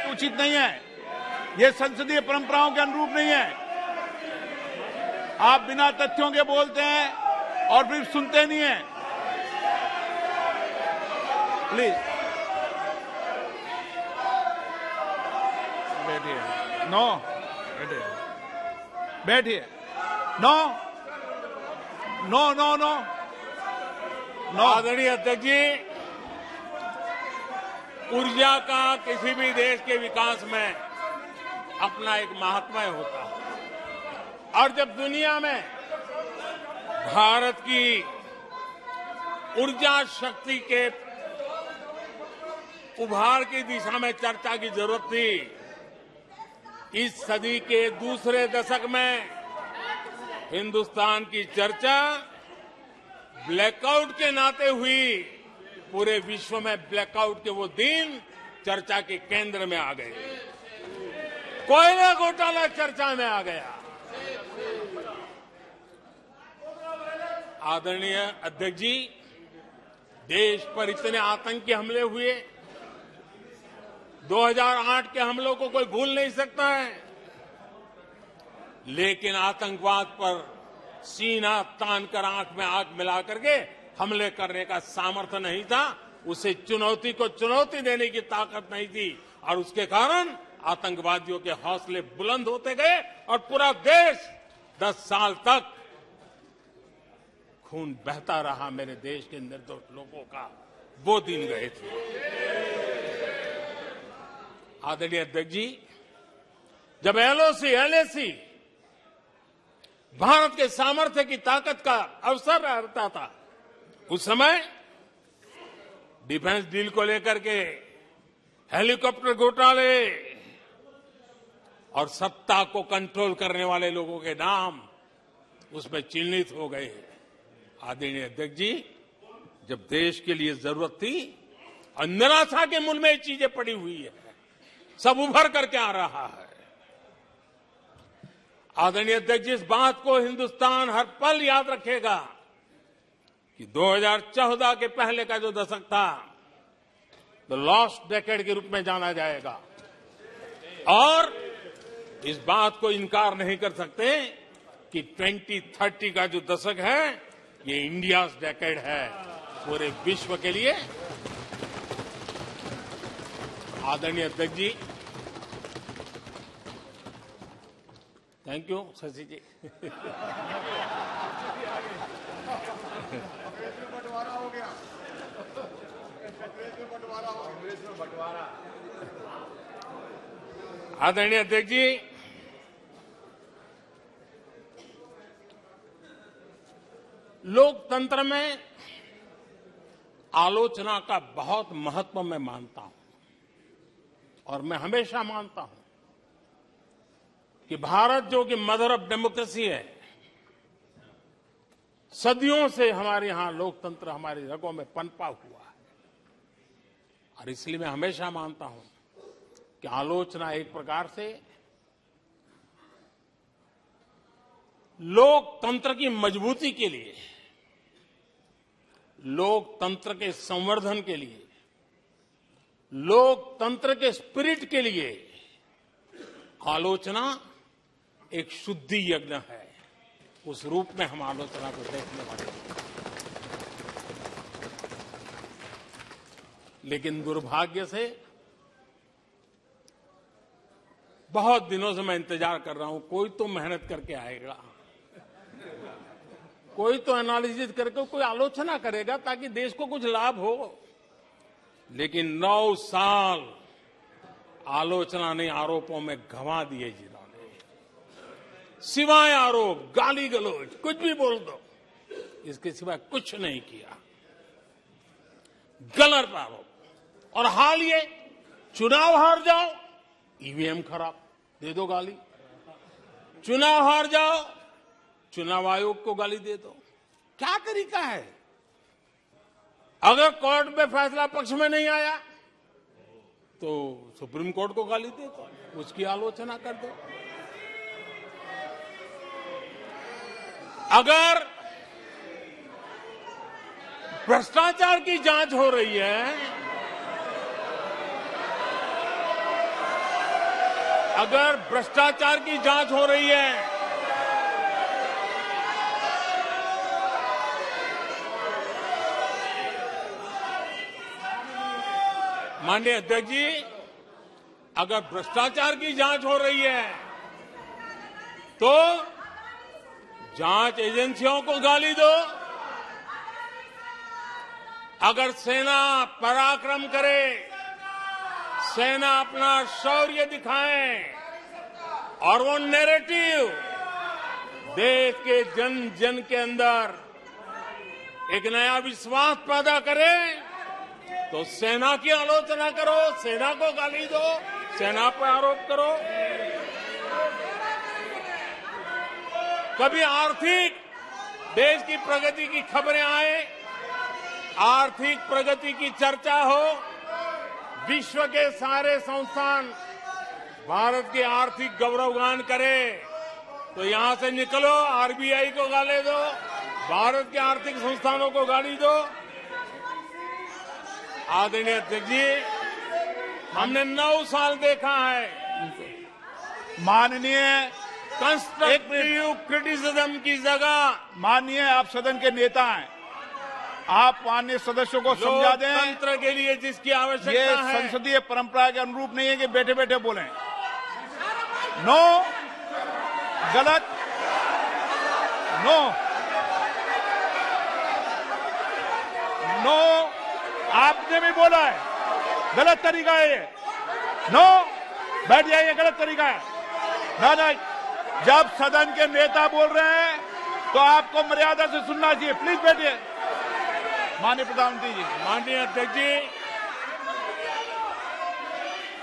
A: उचित नहीं है, ये संसदीय परंपराओं के अनुरूप नहीं है। आप बिना तथ्यों के बोलते हैं और फिर सुनते नहीं हैं। प्लीज बैठिए। नो, बैठिए। No no no no no.
B: आदरणीय अध्यक्ष जी, ऊर्जा का किसी भी देश के विकास में अपना एक महात्म्य होता है, और जब दुनिया में भारत की ऊर्जा शक्ति के उभार की दिशा में चर्चा की जरूरत थी, इस सदी के दूसरे दशक में हिंदुस्तान की चर्चा ब्लैकआउट के नाते हुई। पूरे विश्व में ब्लैकआउट के वो दिन चर्चा के केंद्र में आ गए। कोयला घोटाला चर्चा में आ गया। आदरणीय अध्यक्ष जी, देश पर इतने आतंकी हमले हुए, 2008 के हमलों को कोई भूल नहीं सकता है, लेकिन आतंकवाद पर सीना तान कर, आंख में आंख मिला करके हमले करने का सामर्थ्य नहीं था, उसे चुनौती को चुनौती देने की ताकत नहीं थी, और उसके कारण आतंकवादियों के हौसले बुलंद होते गए और पूरा देश 10 साल तक खून बहता रहा मेरे देश के निर्दोष लोगों का। वो दिन गए थे। आदरणीय अध्यक्ष जी, जब एलओसी एलएसी भारत के सामर्थ्य की ताकत का अवसर रहता था, उस समय डिफेंस डील को लेकर के हेलीकॉप्टर घोटाले और सत्ता को कंट्रोल करने वाले लोगों के नाम उसमें चिन्हित हो गए। आदरणीय अध्यक्ष जी, जब देश के लिए जरूरत थी और निराशा के मूल में ये चीजें पड़ी हुई है, सब उभर करके आ रहा है। आदरणीय अध्यक्ष जी, इस बात को हिंदुस्तान हर पल याद रखेगा कि 2014 के पहले का जो दशक था, द लॉस्ट डेकेड के रूप में जाना जाएगा, और इस बात को इनकार नहीं कर सकते कि 2030 का जो दशक है, ये इंडिया डेकेड है पूरे विश्व के लिए। आदरणीय अध्यक्ष जी, थैंक यू शशि जी। आदरणीय अध्यक्ष जी, लोकतंत्र में आलोचना का बहुत महत्व मैं मानता हूं, और मैं हमेशा मानता हूं कि भारत जो कि मदर ऑफ डेमोक्रेसी है, सदियों से हमारे यहां लोकतंत्र हमारी रगों में पनपा हुआ है, और इसलिए मैं हमेशा मानता हूं कि आलोचना एक प्रकार से लोकतंत्र की मजबूती के लिए, लोकतंत्र के संवर्धन के लिए, लोकतंत्र के स्पिरिट के लिए आलोचना एक शुद्धि यज्ञ है। उस रूप में हम आलोचना को देखने वाले हैं। लेकिन दुर्भाग्य से बहुत दिनों से मैं इंतजार कर रहा हूं, कोई तो मेहनत करके आएगा, कोई तो एनालिसिस करके कोई आलोचना करेगा ताकि देश को कुछ लाभ हो। लेकिन 9 साल आलोचना ने आरोपों में गंवा दिए जिन्होंने, सिवाय आरोप, गाली गलौज, कुछ भी बोल दो, इसके सिवाय कुछ नहीं किया। गलत आरोप। और हाल ये चुनाव हार जाओ, ईवीएम खराब, दे दो गाली। चुनाव हार जाओ, चुनाव आयोग को गाली दे दो। क्या तरीका है? अगर कोर्ट में फैसला पक्ष में नहीं आया तो सुप्रीम कोर्ट को गाली दे दो, उसकी आलोचना कर दो। अगर भ्रष्टाचार की जांच हो रही है, अगर भ्रष्टाचार की जांच हो रही है, माननीय अध्यक्ष जी, अगर भ्रष्टाचार की जांच हो रही है तो जांच एजेंसियों को गाली दो। अगर सेना पराक्रम करे, सेना अपना शौर्य दिखाए और वो नैरेटिव देश के जन जन के अंदर एक नया विश्वास पैदा करे, तो सेना की आलोचना करो, सेना को गाली दो, सेना पर आरोप करो। कभी आर्थिक देश की प्रगति की खबरें आए, आर्थिक प्रगति की चर्चा हो, विश्व के सारे संस्थान भारत के आर्थिक गौरवगान करे, तो यहां से निकलो, आरबीआई को गाली दो, भारत के आर्थिक संस्थानों को गाली दो। आदरणीय अध्यक्ष जी, हमने 9 साल देखा है
A: माननीय
B: कंस्ट्रक्टिव क्रिटिसिज्म की जगह।
A: माननीय आप सदन के नेता हैं, आप माननीय सदस्यों को समझा दें।
B: लोकतंत्र के लिए जिसकी
A: ये
B: आवश्यकता है,
A: संसदीय परंपरा के अनुरूप नहीं है कि बैठे बैठे बोलें। नो, गलत, नो, नो, आपने भी बोला है, गलत तरीका है ये। नो, बैठ जाइए, गलत तरीका है। ना, जब सदन के नेता बोल रहे हैं तो आपको मर्यादा से सुनना चाहिए। प्लीज बैठिए। माननीय प्रधानमंत्री जी।
B: माननीय अध्यक्ष जी,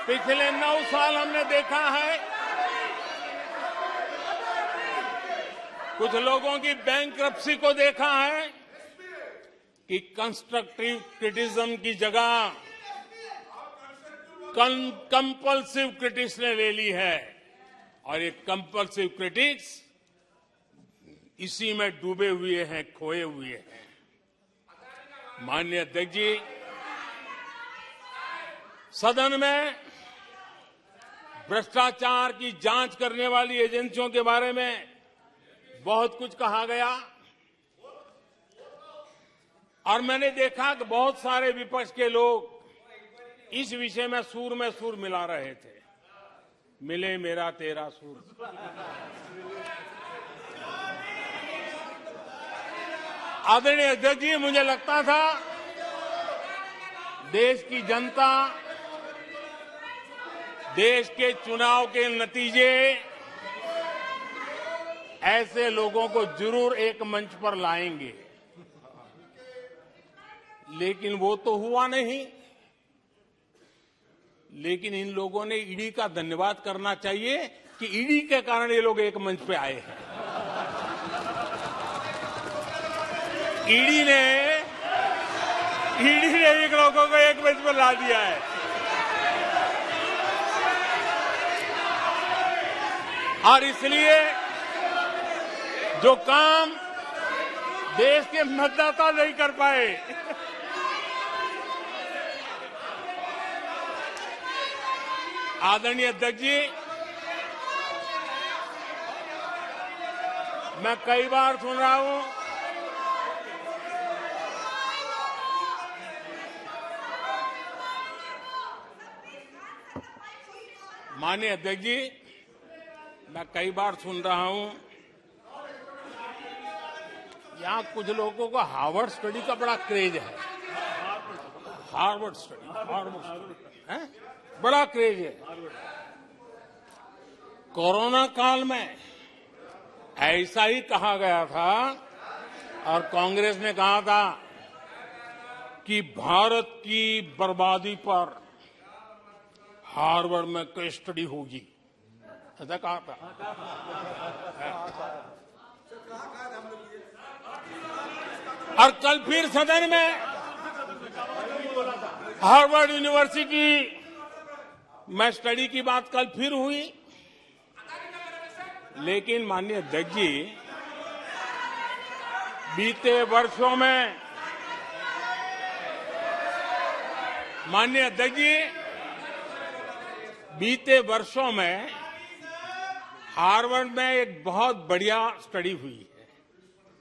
B: पिछले 9 साल हमने देखा है कुछ लोगों की बैंकरप्सी को देखा है कि कंस्ट्रक्टिव क्रिटिसिज्म की जगह कंपल्सिव क्रिटिक्स ने ले ली है, और ये कंपल्सिव क्रिटिक्स इसी में डूबे हुए हैं, खोए हुए हैं। माननीय अध्यक्ष जी, सदन में भ्रष्टाचार की जांच करने वाली एजेंसियों के बारे में बहुत कुछ कहा गया, और मैंने देखा कि बहुत सारे विपक्ष के लोग इस विषय में सूर मिला रहे थे। मिले मेरा तेरा सूर। आदरणीय अध्यक्ष जी, मुझे लगता था देश की जनता देश के चुनाव के नतीजे ऐसे लोगों को जरूर एक मंच पर लाएंगे, लेकिन वो तो हुआ नहीं। लेकिन इन लोगों ने ईडी का धन्यवाद करना चाहिए कि ईडी के कारण ये लोग एक मंच पे आए हैं। ईडी ने एक लोगों को एक मंच पर ला दिया है। और इसलिए जो काम देश के मतदाता नहीं कर पाए, आदरणीय अध्यक्ष जी, मैं कई बार सुन रहा हूं माननीय अध्यक्ष जी, मैं कई बार सुन रहा हूं यहां कुछ लोगों को हार्वर्ड स्टडी का बड़ा क्रेज है। हार्वर्ड स्टडी है, बड़ा क्रेज है। कोरोना काल में ऐसा ही कहा गया था, और कांग्रेस ने कहा था कि भारत की बर्बादी पर हार्वर्ड में केस स्टडी होगी, ऐसा कहा था। और कल फिर सदन में हार्वर्ड यूनिवर्सिटी में स्टडी की बात कल फिर हुई। लेकिन माननीय अध्यक्ष जी, बीते वर्षों में माननीय अध्यक्ष जी, बीते वर्षों में हार्वर्ड में एक बहुत बढ़िया स्टडी हुई है,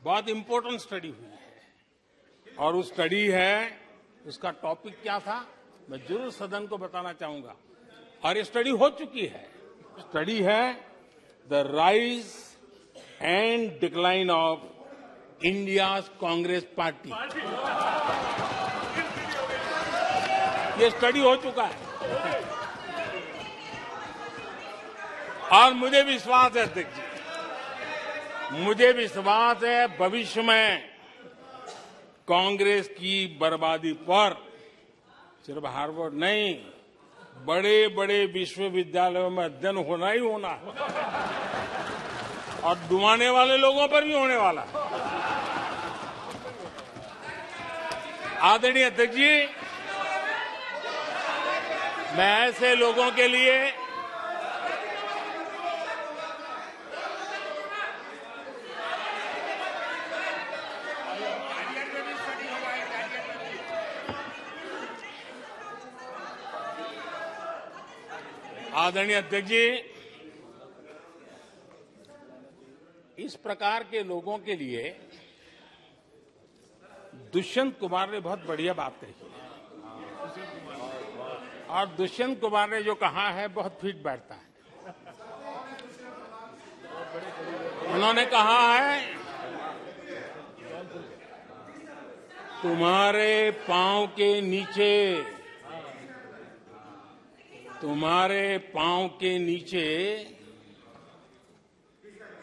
B: बहुत इंपॉर्टेंट स्टडी हुई है। और उस स्टडी है, उसका टॉपिक क्या था मैं जरूर सदन को बताना चाहूंगा, और ये स्टडी हो चुकी है। स्टडी है the rise and decline of India's Congress party. ये स्टडी हो चुका है, और मुझे विश्वास है अध्यक्ष जी, मुझे विश्वास है भविष्य में कांग्रेस की बर्बादी पर सिर्फ हार्वर्ड नहीं, बड़े बड़े विश्वविद्यालयों में अध्ययन होना ही होना है, और डुबाने वाले लोगों पर भी होने वाला है। आदरणीय अध्यक्ष जी, मैं ऐसे लोगों के लिए आदरणीय अध्यक्ष जी, इस प्रकार के लोगों के लिए दुष्यंत कुमार ने बहुत बढ़िया बात कही है और दुष्यंत कुमार ने जो कहा है बहुत फिट बैठता है। उन्होंने कहा है तुम्हारे पांव के नीचे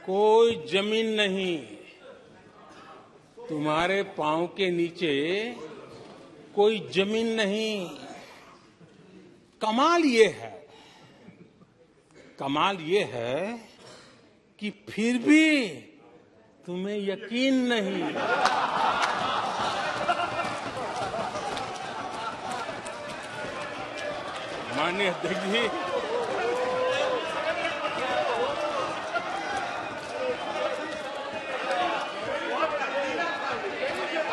B: कोई जमीन नहीं, तुम्हारे पांव के नीचे कोई जमीन नहीं। कमाल ये है कि फिर भी तुम्हें यकीन नहीं। माननीय अध्यक्ष जी,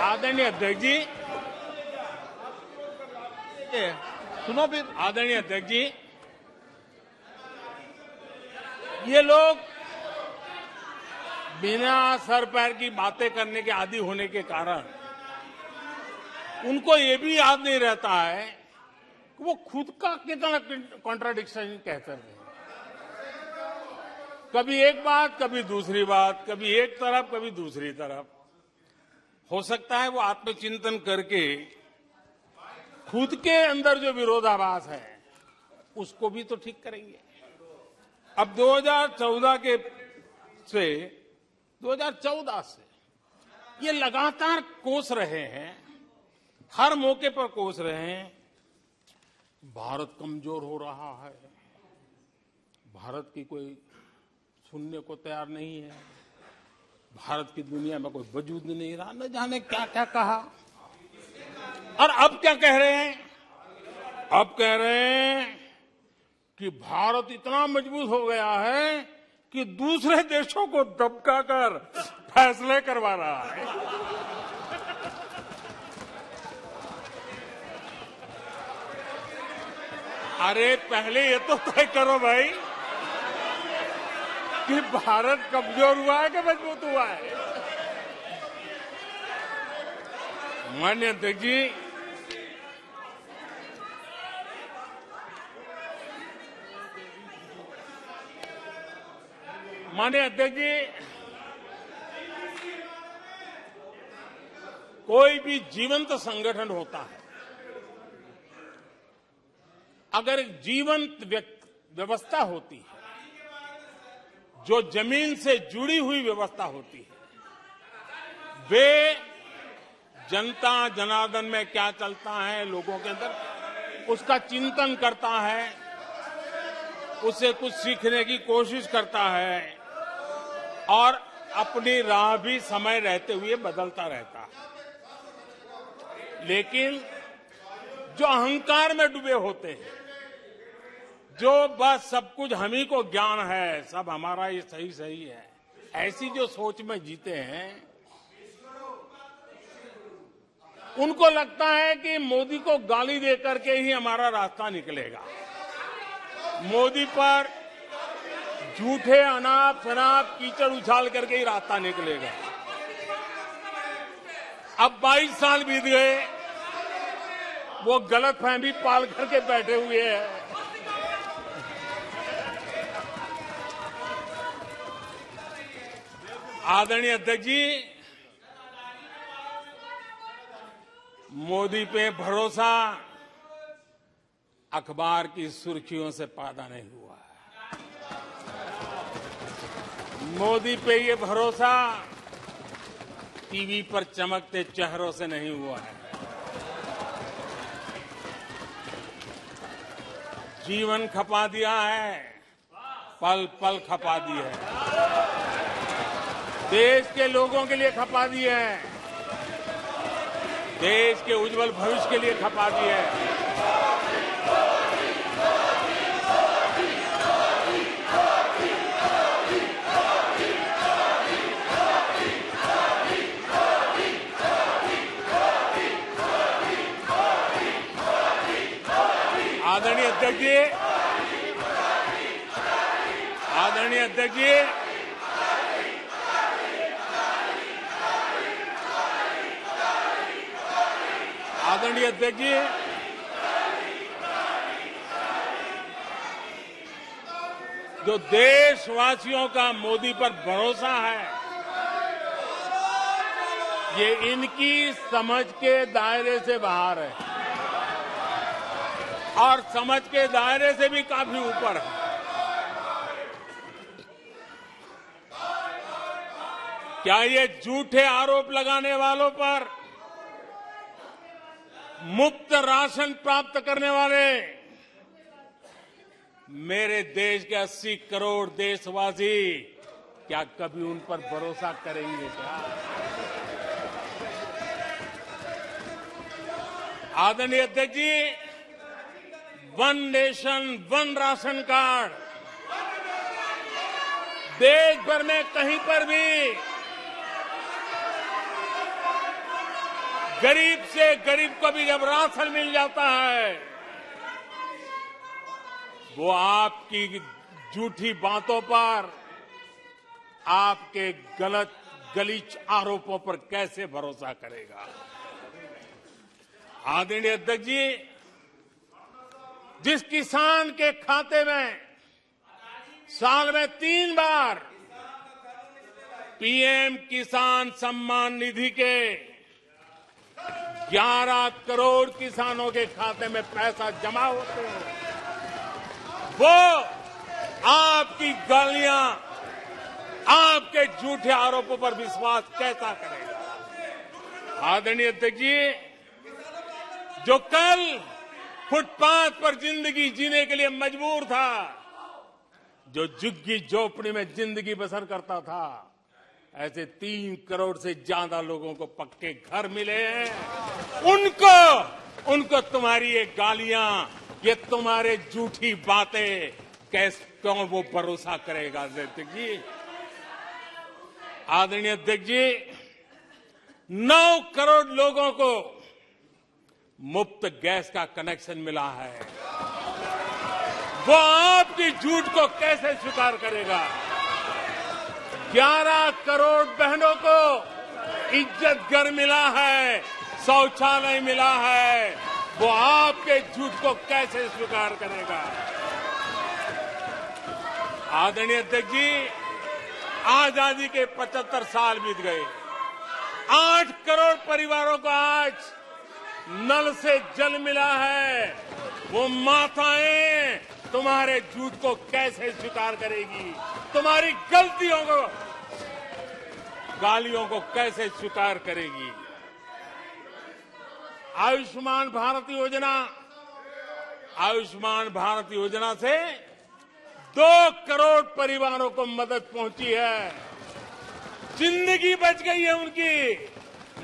B: आदरणीय अध्यक्ष जी,
A: सुनो फिर।
B: आदरणीय अध्यक्ष जी, ये लोग बिना सर पैर की बातें करने के आदी होने के कारण उनको ये भी याद नहीं रहता है कि वो खुद का कितना कॉन्ट्राडिक्शन कहते हैं। कभी एक बात, कभी दूसरी बात, कभी एक तरफ, कभी दूसरी तरफ। हो सकता है वो आत्मचिंतन करके खुद के अंदर जो विरोधाभास है उसको भी तो ठीक करेंगे। अब 2014 से ये लगातार कोस रहे हैं, हर मौके पर कोस रहे हैं, भारत कमजोर हो रहा है, भारत की कोई सुनने को तैयार नहीं है, भारत की दुनिया में कोई वजूद नहीं रहा, न जाने क्या क्या कहा। और अब क्या कह रहे हैं? अब कह रहे हैं कि भारत इतना मजबूत हो गया है कि दूसरे देशों को दबकाकर फैसले करवा रहा है। अरे पहले ये तो तय करो भाई कि भारत कमजोर हुआ है कि मजबूत हुआ है। माननीय अध्यक्ष जी, कोई भी जीवंत संगठन होता है, अगर एक जीवंत व्यवस्था होती है, जो जमीन से जुड़ी हुई व्यवस्था होती है, वे जनता जनार्दन में क्या चलता है, लोगों के अंदर उसका चिंतन करता है, उससे कुछ सीखने की कोशिश करता है और अपनी राह भी समय रहते हुए बदलता रहता है। लेकिन जो अहंकार में डूबे होते हैं, जो बस सब कुछ हम ही को ज्ञान है, सब हमारा ये सही है, ऐसी जो सोच में जीते हैं, उनको लगता है कि मोदी को गाली दे करके ही हमारा रास्ता निकलेगा। मोदी पर झूठे अनाप शनाप कीचड़ उछाल करके ही रास्ता निकलेगा। अब 22 साल बीत गए, वो गलतफहमी पाल करके बैठे हुए हैं। आदरणीय अध्यक्ष जी, मोदी पे भरोसा अखबार की सुर्खियों से पैदा नहीं हुआ है। मोदी पे ये भरोसा टीवी पर चमकते चेहरों से नहीं हुआ है। जीवन खपा दिया है, पल पल खपा दी है, देश के लोगों के लिए खपा दी है, देश के उज्जवल भविष्य के लिए खपा दी है। आदरणीय अध्यक्ष जी, आदरणीय अध्यक्ष जी, आदरणीय अध्यक्ष जी, जो देशवासियों का मोदी पर भरोसा है, ये इनकी समझ के दायरे से बाहर है और समझ के दायरे से भी काफी ऊपर है। क्या ये झूठे आरोप लगाने वालों पर मुफ्त राशन प्राप्त करने वाले मेरे देश के 80 करोड़ देशवासी क्या कभी उन पर भरोसा करेंगे क्या? आदरणीय अध्यक्ष ji, one nation one ration card देश भर में कहीं पर भी गरीब से गरीब को भी जब राशन मिल जाता है, वो आपकी झूठी बातों पर, आपके गलत गलीच आरोपों पर कैसे भरोसा करेगा? आदरणीय अध्यक्ष जी, जिस किसान के खाते में साल में 3 बार पीएम किसान सम्मान निधि के 11 करोड़ किसानों के खाते में पैसा जमा होते हैं, वो आपकी गालियां, आपके झूठे आरोपों पर विश्वास कैसा करेगा? आदरणीय अध्यक्ष जी, जो कल फुटपाथ पर जिंदगी जीने के लिए मजबूर था, जो झुग्गी झोपड़ी में जिंदगी बसर करता था, ऐसे 3 करोड़ से ज्यादा लोगों को पक्के घर मिले हैं। उनको तुम्हारी ये गालियां, ये तुम्हारे झूठी बातें क्यों वो भरोसा करेगा? अध्यक्ष जी, आदरणीय अध्यक्ष जी, 9 करोड़ लोगों को मुफ्त गैस का कनेक्शन मिला है, वो आपकी झूठ को कैसे स्वीकार करेगा? 11 करोड़ बहनों को इज्जत घर मिला है, शौचालय मिला है, वो आपके झूठ को कैसे स्वीकार करेगा? आदरणीय अध्यक्ष जी, आजादी के 75 साल बीत गए, 8 करोड़ परिवारों को आज नल से जल मिला है, वो माताएं तुम्हारे झूठ को कैसे स्वीकार करेगी? तुम्हारी गलतियों को, गालियों को कैसे स्वीकार करेगी? आयुष्मान भारत योजना से 2 करोड़ परिवारों को मदद पहुंची है, जिंदगी बच गई है उनकी।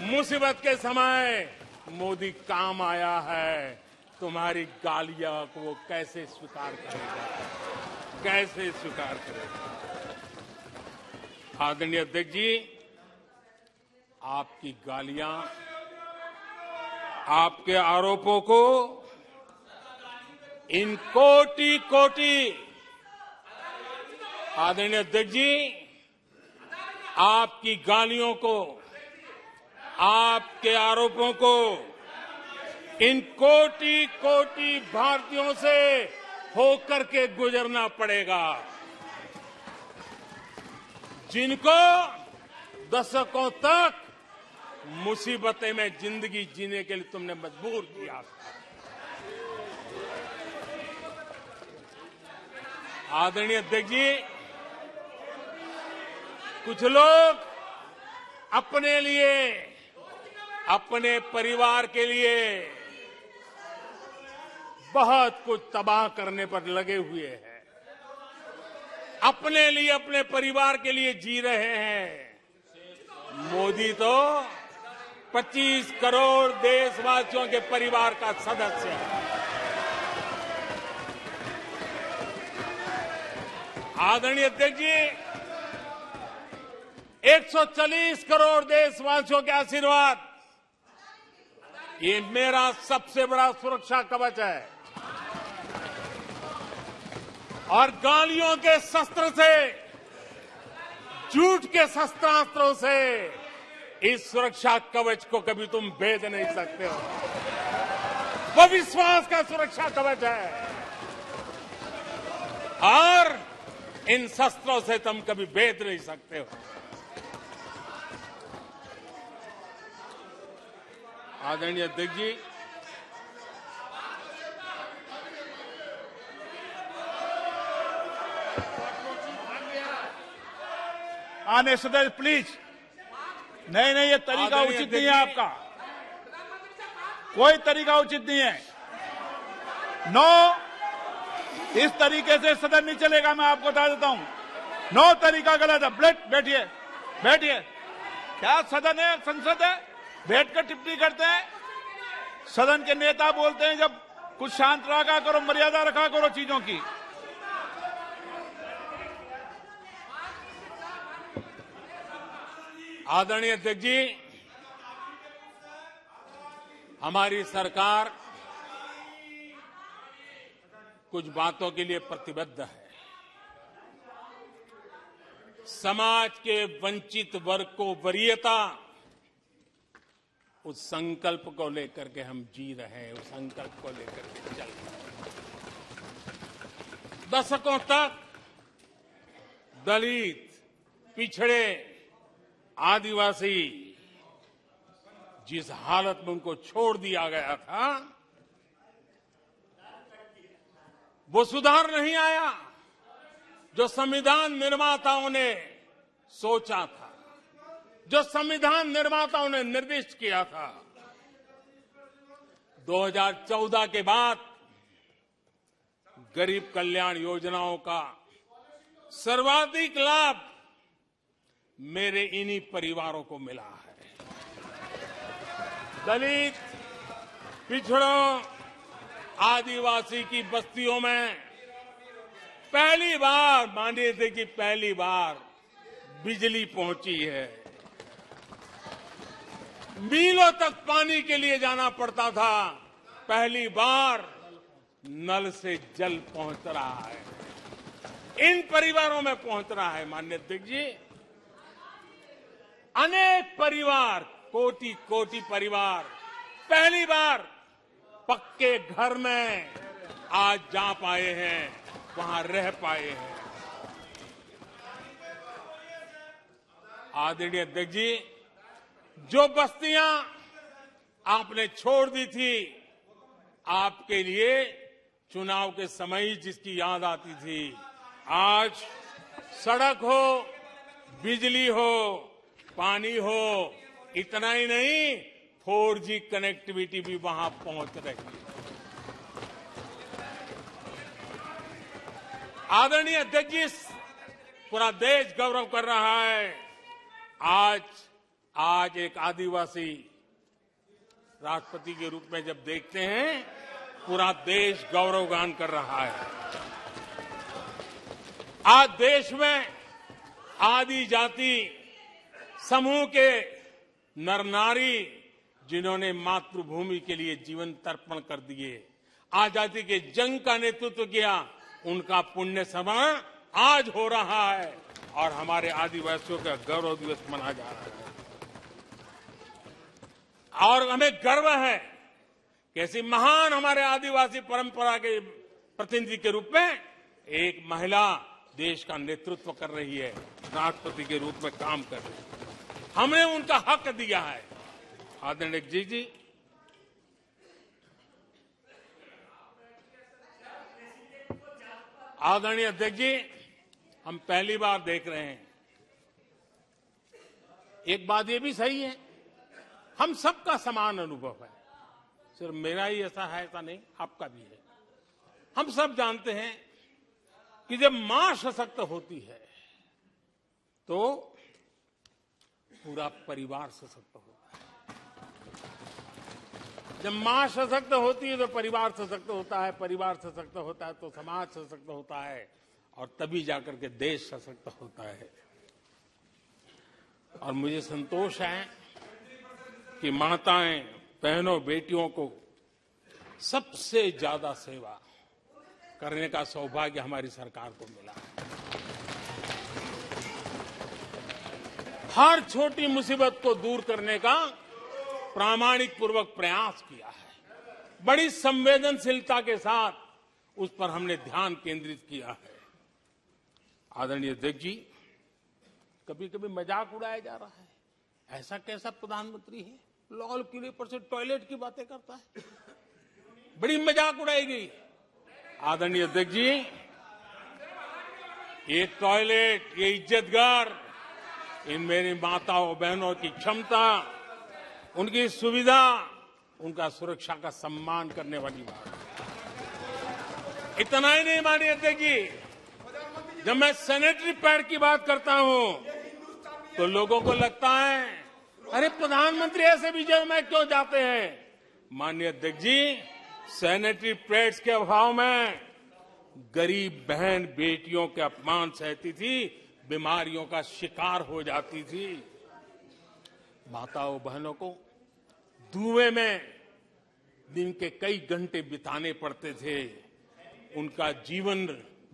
B: मुसीबत के समय मोदी काम आया है, तुम्हारी गालियां को वो कैसे स्वीकार करेगा? कैसे स्वीकार करेगा? आदरणीय अध्यक्ष जी, आपकी गालियां, आपके आरोपों को इन कोटि आदरणीय अध्यक्ष जी, आपकी गालियों को, आपके आरोपों को इन कोटि भारतीयों से होकर के गुजरना पड़ेगा, जिनको दशकों तक मुसीबतें में जिंदगी जीने के लिए तुमने मजबूर किया। आदरणीय अध्यक्ष जी, कुछ लोग अपने लिए, अपने परिवार के लिए बहुत कुछ तबाह करने पर लगे हुए हैं, अपने लिए, अपने परिवार के लिए जी रहे हैं। मोदी तो 25 करोड़ देशवासियों के परिवार का सदस्य है। आदरणीय अध्यक्ष जी, 140 करोड़ देशवासियों के आशीर्वाद, ये मेरा सबसे बड़ा सुरक्षा कवच है, और गालियों के शस्त्र से, झूठ के शस्त्रास्त्रों से इस सुरक्षा कवच को कभी तुम भेद नहीं सकते हो। वो विश्वास का सुरक्षा कवच है और इन शस्त्रों से तुम कभी भेद नहीं सकते हो। आदरणीय अध्यक्ष जी,
A: आने सदस्य प्लीज। नहीं नहीं, ये तरीका उचित नहीं है आपका, कोई तरीका उचित नहीं है। नो, इस तरीके से सदन नहीं चलेगा, मैं आपको बता देता हूं। नो, तरीका गलत है। बैठिए बैठिए। क्या सदन है, संसद है, बैठकर टिप्पणी करते हैं? सदन के नेता बोलते हैं जब कुछ शांत रखा करो, मर्यादा रखा करो चीजों की।
B: आदरणीय अध्यक्ष जी, हमारी सरकार कुछ बातों के लिए प्रतिबद्ध है। समाज के वंचित वर्ग को वरीयता, उस संकल्प को लेकर के हम जी रहे हैं, उस संकल्प को लेकर के चल रहे हैं। दशकों तक दलित, पिछड़े, आदिवासी जिस हालत में उनको छोड़ दिया गया था, वो सुधार नहीं आया जो संविधान निर्माताओं ने सोचा था, जो संविधान निर्माताओं ने निर्दिष्ट किया था। 2014 के बाद गरीब कल्याण योजनाओं का सर्वाधिक लाभ मेरे इन्हीं परिवारों को मिला है। दलित, पिछड़ों, आदिवासी की बस्तियों में पहली बार, मानिए थे कि पहली बार बिजली पहुंची है। मीलों तक पानी के लिए जाना पड़ता था, पहली बार नल से जल पहुंच रहा है, इन परिवारों में पहुंच रहा है। माननीय अध्यक्ष जी, अनेक परिवार, कोटि कोटि परिवार पहली बार पक्के घर में आज जा पाए हैं, वहां रह पाए हैं। आदरणीय अध्यक्ष जी, जो बस्तियां आपने छोड़ दी थी, आपके लिए चुनाव के समय ही जिसकी याद आती थी, आज सड़क हो, बिजली हो, पानी हो, इतना ही नहीं 4G कनेक्टिविटी भी वहां पहुंच रही है। आदरणीय अध्यक्ष जी, पूरा देश गौरव कर रहा है। आज एक आदिवासी राष्ट्रपति के रूप में जब देखते हैं, पूरा देश गौरवगान कर रहा है। आज देश में आदि जाति समूह के नर नारी, जिन्होंने मातृभूमि के लिए जीवन तर्पण कर दिए, आजादी के जंग का नेतृत्व किया, उनका पुण्य स्मरण आज हो रहा है और हमारे आदिवासियों का गौरव दिवस मनाया जा रहा है। और हमें गर्व है कि ऐसी महान हमारे आदिवासी परंपरा के प्रतिनिधि के रूप में एक महिला देश का नेतृत्व कर रही है, राष्ट्रपति के रूप में काम कर रही है। हमने उनका हक दिया है। आदरणीय जी, आदरणीय अध्यक्ष जी, हम पहली बार देख रहे हैं। एक बात ये भी सही है, हम सबका समान अनुभव है, सिर्फ मेरा ही ऐसा है ऐसा नहीं, आपका भी है। हम सब जानते हैं कि जब मां सशक्त होती है तो पूरा परिवार सशक्त होता है। जब मां सशक्त होती है तो परिवार सशक्त होता है, परिवार सशक्त होता है तो समाज सशक्त होता है, और तभी जाकर के देश सशक्त होता है। और मुझे संतोष है कि माताएं, बहनों, बेटियों को सबसे ज्यादा सेवा करने का सौभाग्य हमारी सरकार को मिला है। हर छोटी मुसीबत को दूर करने का प्रामाणिक पूर्वक प्रयास किया है। बड़ी संवेदनशीलता के साथ उस पर हमने ध्यान केंद्रित किया है। आदरणीय अध्यक्ष जी, कभी कभी मजाक उड़ाया जा रहा है, ऐसा कैसा प्रधानमंत्री है, लाल किले पर से टॉयलेट की बातें करता है, बड़ी मजाक उड़ाई गई। आदरणीय अध्यक्ष जी, ये टॉयलेट, ये इज्जतगार, इन मेरी माताओं बहनों की क्षमता, उनकी सुविधा, उनका सुरक्षा का सम्मान करने वाली बात है। इतना ही नहीं मानिए अध्यक्ष जी, जब मैं सैनिटरी पैड की बात करता हूं तो लोगों को लगता है अरे प्रधानमंत्री ऐसे विजय में क्यों जाते हैं। माननीय अध्यक्ष जी, सैनिटरी पैड्स के अभाव में गरीब बहन बेटियों के अपमान सहती थी, बीमारियों का शिकार हो जाती थी। माताओं बहनों को धुएं में दिन के कई घंटे बिताने पड़ते थे, उनका जीवन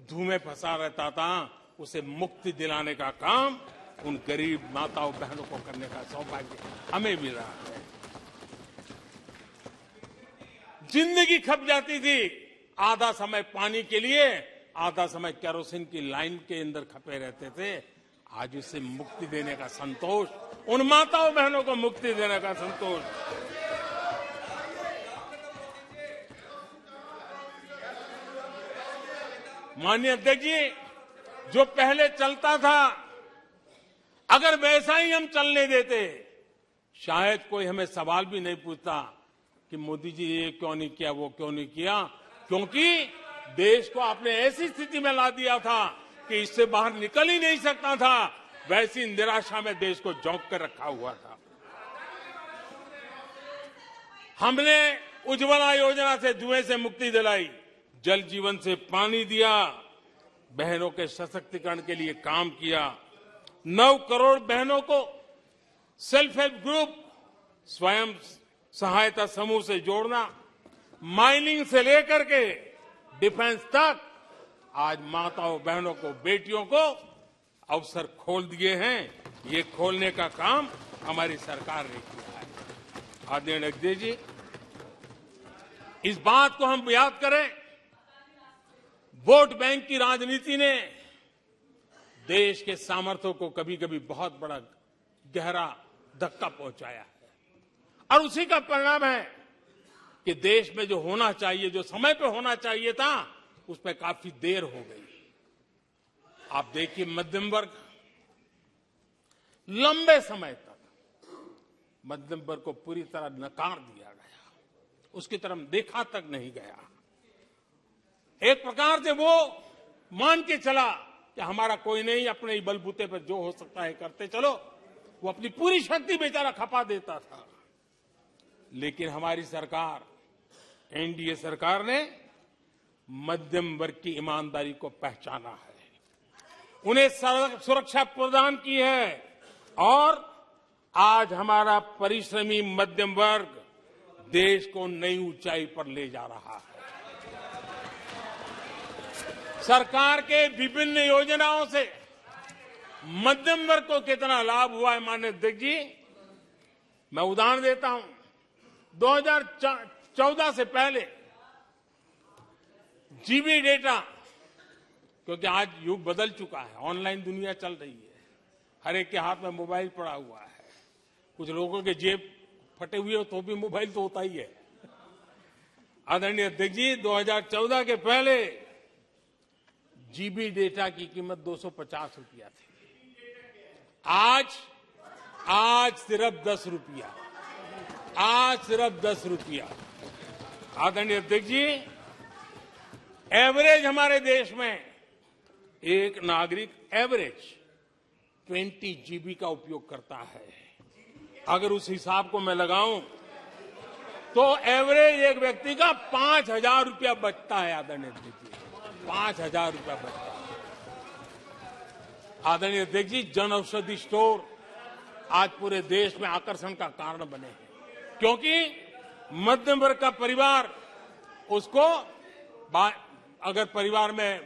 B: धुएं फंसा रहता था, उसे मुक्ति दिलाने का काम उन गरीब माताओं बहनों को करने का सौभाग्य हमें मिला है। जिंदगी खप जाती थी, आधा समय पानी के लिए, आधा समय केरोसिन की लाइन के अंदर खपे रहते थे। आज उससे मुक्ति देने का संतोष, उन माताओं बहनों को मुक्ति देने का संतोष। माननीय अध्यक्ष जी, जो पहले चलता था, अगर वैसा ही हम चलने देते, शायद कोई हमें सवाल भी नहीं पूछता कि मोदी जी ये क्यों नहीं किया, वो क्यों नहीं किया, क्योंकि देश को आपने ऐसी स्थिति में ला दिया था कि इससे बाहर निकल ही नहीं सकता था। वैसी निराशा में देश को झोंक कर रखा हुआ था। हमने उज्ज्वला योजना से धुएं से मुक्ति दिलाई, जल जीवन से पानी दिया, बहनों के सशक्तिकरण के लिए काम किया। 9 करोड़ बहनों को सेल्फ हेल्प ग्रुप, स्वयं सहायता समूह से जोड़ना, माइनिंग से लेकर के डिफेंस तक, आज माताओं बहनों को, बेटियों को अवसर खोल दिए हैं। ये खोलने का काम हमारी सरकार ने किया है। आदरणीय अध्यक्ष जी, इस बात को हम याद करें, वोट बैंक की राजनीति ने देश के सामर्थ्य को कभी कभी बहुत बड़ा गहरा धक्का पहुंचाया है, और उसी का परिणाम है कि देश में जो होना चाहिए, जो समय पे होना चाहिए था, उसमें काफी देर हो गई। आप देखिए, मध्यम वर्ग, लंबे समय तक मध्यम वर्ग को पूरी तरह नकार दिया गया, उसकी तरफ देखा तक नहीं गया। एक प्रकार से वो मान के चला कि हमारा कोई नहीं, अपने ही बलबूते पर जो हो सकता है करते चलो। वो अपनी पूरी शक्ति बेचारा खपा देता था। लेकिन हमारी सरकार, एनडीए सरकार ने मध्यम वर्ग की ईमानदारी को पहचाना है, उन्हें सुरक्षा प्रदान की है, और आज हमारा परिश्रमी मध्यम वर्ग देश को नई ऊंचाई पर ले जा रहा है। सरकार के विभिन्न योजनाओं से मध्यम वर्ग को कितना लाभ हुआ है, माननीय अध्यक्ष जी, मैं उदाहरण देता हूं। 2014 से पहले जीबी डेटा, क्योंकि आज युग बदल चुका है, ऑनलाइन दुनिया चल रही है, हर एक के हाथ में मोबाइल पड़ा हुआ है, कुछ लोगों के जेब फटे हुए हो तो भी मोबाइल तो होता ही है। आदरणीय अध्यक्ष जी, 2014 के पहले जीबी डेटा की कीमत 250 रुपया थी, आज सिर्फ 10 रुपया, आज सिर्फ 10 रुपया। आदरणीय अध्यक्ष जी, एवरेज हमारे देश में एक नागरिक एवरेज 20 जीबी का उपयोग करता है। अगर उस हिसाब को मैं लगाऊं तो एवरेज एक व्यक्ति का 5,000 रुपया बचता है। आदरणीय अध्यक्ष जी, 5,000 रुपया बचता है। आदरणीय अध्यक्ष जी, जन औषधि स्टोर आज पूरे देश में आकर्षण का कारण बने हैं, क्योंकि मध्यम वर्ग का परिवार, उसको अगर परिवार में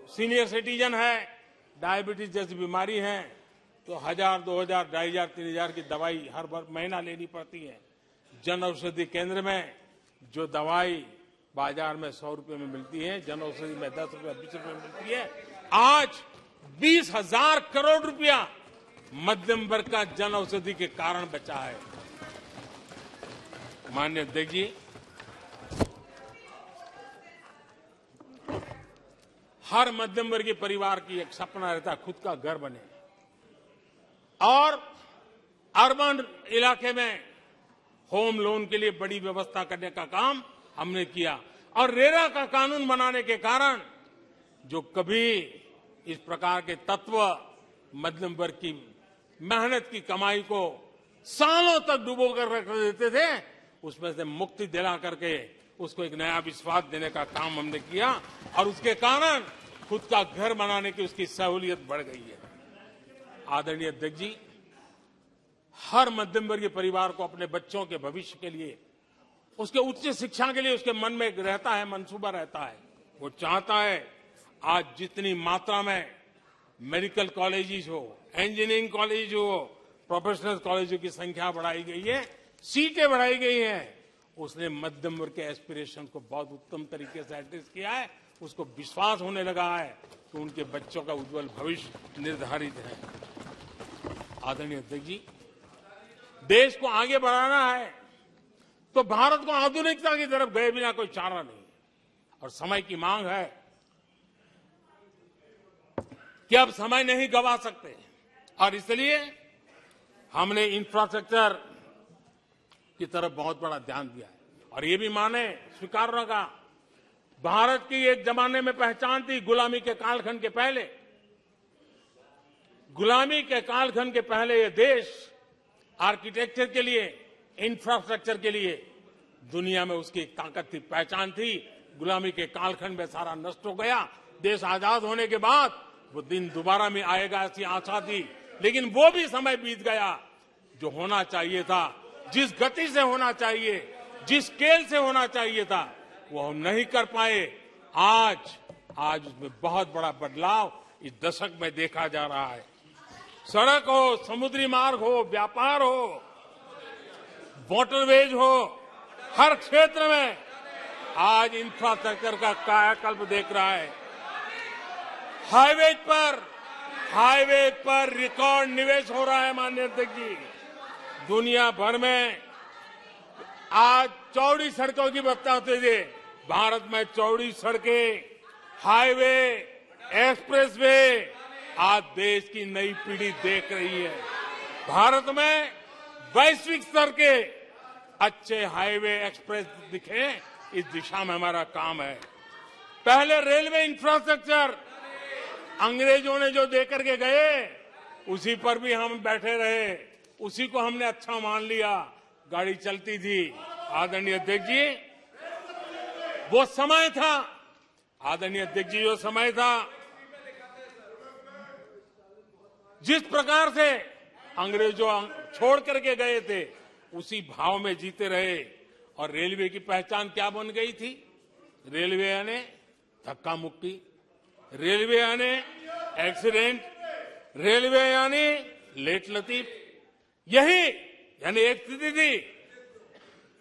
B: सीनियर सिटीजन है, डायबिटीज जैसी बीमारी है, तो 1,000, 2,000, 2,500, 3,000 की दवाई हर महीना लेनी पड़ती है। जन औषधि केंद्र में जो दवाई बाजार में 100 रुपए में मिलती है, जन औषधि में 10 रुपए 20 रुपए में मिलती है, आज 20,000 करोड़ रुपया मध्यम वर्ग का जन औषधि के कारण बचा है। माननीय अध्यक्ष जी, हर मध्यम वर्गीय परिवार की एक सपना रहता है खुद का घर बने, और अर्बन इलाके में होम लोन के लिए बड़ी व्यवस्था करने का काम हमने किया, और रेरा का कानून बनाने के कारण जो कभी इस प्रकार के तत्व मध्यम वर्ग की मेहनत की कमाई को सालों तक डुबो कर रख देते थे, उसमें से मुक्ति दिला करके उसको एक नया विश्वास देने का काम हमने किया, और उसके कारण खुद का घर बनाने की उसकी सहूलियत बढ़ गई है। आदरणीय अध्यक्ष जी, हर मध्यम वर्गीय परिवार को अपने बच्चों के भविष्य के लिए, उसके उच्च शिक्षा के लिए उसके मन में एक रहता है, मंसूबा रहता है। वो चाहता है आज जितनी मात्रा में मेडिकल कॉलेजेस हो, इंजीनियरिंग कॉलेज हो, प्रोफेशनल कॉलेजों की संख्या बढ़ाई गई है, सीटें बढ़ाई गई हैं, उसने मध्यम वर्ग के एस्पिरेशन को बहुत उत्तम तरीके से एड्रेस किया है। उसको विश्वास होने लगा है कि उनके बच्चों का उज्जवल भविष्य निर्धारित है। आदरणीय अध्यक्ष जी, देश को आगे बढ़ाना है तो भारत को आधुनिकता की तरफ गए बिना कोई चारा नहीं, और समय की मांग है कि अब समय नहीं गंवा सकते, और इसलिए हमने इंफ्रास्ट्रक्चर की तरफ बहुत बड़ा ध्यान दिया है। और ये भी माने स्वीकार होगा, भारत की एक जमाने में पहचान थी गुलामी के कालखंड के पहले। गुलामी के कालखंड के पहले ये देश आर्किटेक्चर के लिए, इंफ्रास्ट्रक्चर के लिए दुनिया में उसकी एक ताकत थी, पहचान थी। गुलामी के कालखंड में सारा नष्ट हो गया। देश आजाद होने के बाद वो दिन दोबारा में आएगा ऐसी आशा थी, लेकिन वो भी समय बीत गया। जो होना चाहिए था, जिस गति से होना चाहिए, जिस स्केल से होना चाहिए था, वो हम नहीं कर पाए। आज उसमें बहुत बड़ा बदलाव इस दशक में देखा जा रहा है। सड़क हो, समुद्री मार्ग हो, व्यापार हो, वाटरवेज हो, हर क्षेत्र में आज इंफ्रास्ट्रक्चर का कायाकल्प देख रहा है। हाईवे पर रिकॉर्ड निवेश हो रहा है। माननीय अध्यक्ष जी, दुनिया भर में आज चौड़ी सड़कों की बात होती थी, भारत में चौड़ी सड़कें, हाईवे, एक्सप्रेसवे आज देश की नई पीढ़ी देख रही है। भारत में वैश्विक स्तर के अच्छे हाईवे, एक्सप्रेस दिखे, इस दिशा में हमारा काम है। पहले रेलवे इंफ्रास्ट्रक्चर अंग्रेजों ने जो देकर के गए, उसी पर भी हम बैठे रहे, उसी को हमने अच्छा मान लिया, गाड़ी चलती थी। आदरणीय अध्यक्ष जी, वो समय था, आदरणीय अध्यक्ष जी, जो समय था, जिस प्रकार से अंग्रेजों छोड़ करके गए थे, उसी भाव में जीते रहे। और रेलवे की पहचान क्या बन गई थी? रेलवे यानी धक्का मुक्की, रेलवे यानी एक्सीडेंट, रेलवे यानी लेट लतीफ। यही यानी एक स्थिति थी।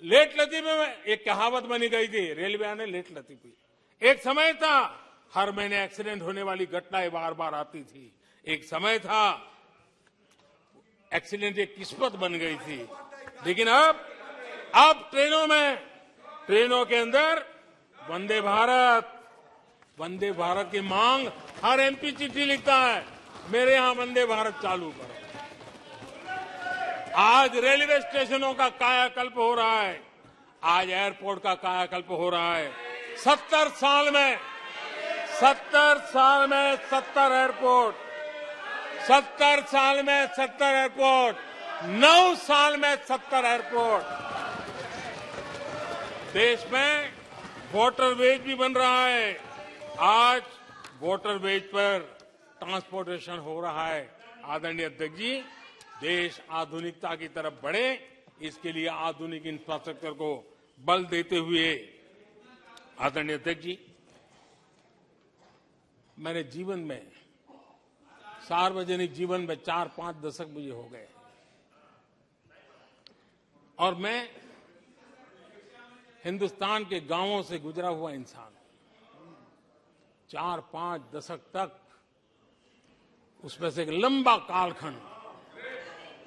B: लेट लतीफ में एक कहावत बनी गई थी, रेलवे यानी लेट लतीफी। एक समय था हर महीने एक्सीडेंट होने वाली घटनाएं बार बार आती थी। एक समय था एक्सीडेंट एक किस्मत बन गई थी। लेकिन अब ट्रेनों के अंदर वंदे भारत की मांग, हर एमपी चिट्ठी लिखता है, मेरे यहां वंदे भारत चालू करो। आज रेलवे स्टेशनों का कायाकल्प हो रहा है, आज एयरपोर्ट का कायाकल्प हो रहा है। 70 साल में 70 एयरपोर्ट, 70 साल में 70 एयरपोर्ट, 9 साल में 70 एयरपोर्ट। देश में वाटरवेज भी बन रहा है। आज वाटरवेज पर ट्रांसपोर्टेशन हो रहा है। आदरणीय अध्यक्ष जी, देश आधुनिकता की तरफ बढ़े, इसके लिए आधुनिक इंफ्रास्ट्रक्चर को बल देते हुए, आदरणीय अध्यक्ष जी, मेरे जीवन में, सार्वजनिक जीवन में 4-5 दशक मुझे हो गए, और मैं हिंदुस्तान के गांवों से गुजरा हुआ इंसान, 4-5 दशक तक उसमें से एक लंबा कालखंड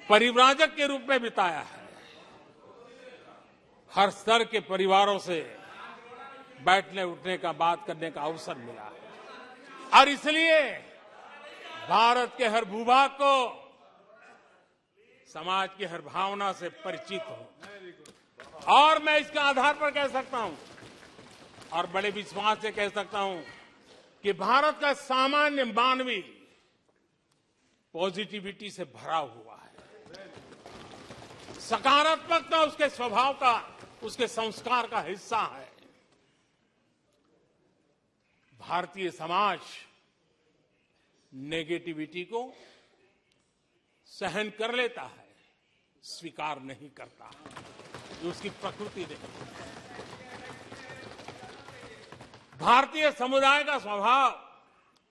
B: परिव्राजक के रूप में बिताया है। हर स्तर के परिवारों से बैठने उठने का, बात करने का अवसर मिला है और इसलिए भारत के हर भूभाग को समाज की हर भावना से परिचित हूं और मैं इसके आधार पर कह सकता हूं और बड़े विश्वास से कह सकता हूं कि भारत का सामान्य मानवी पॉजिटिविटी से भरा हुआ है। सकारात्मकता उसके स्वभाव का, उसके संस्कार का हिस्सा है। भारतीय समाज नेगेटिविटी को सहन कर लेता है, स्वीकार नहीं करता। ये उसकी प्रकृति नहीं। भारतीय समुदाय का स्वभाव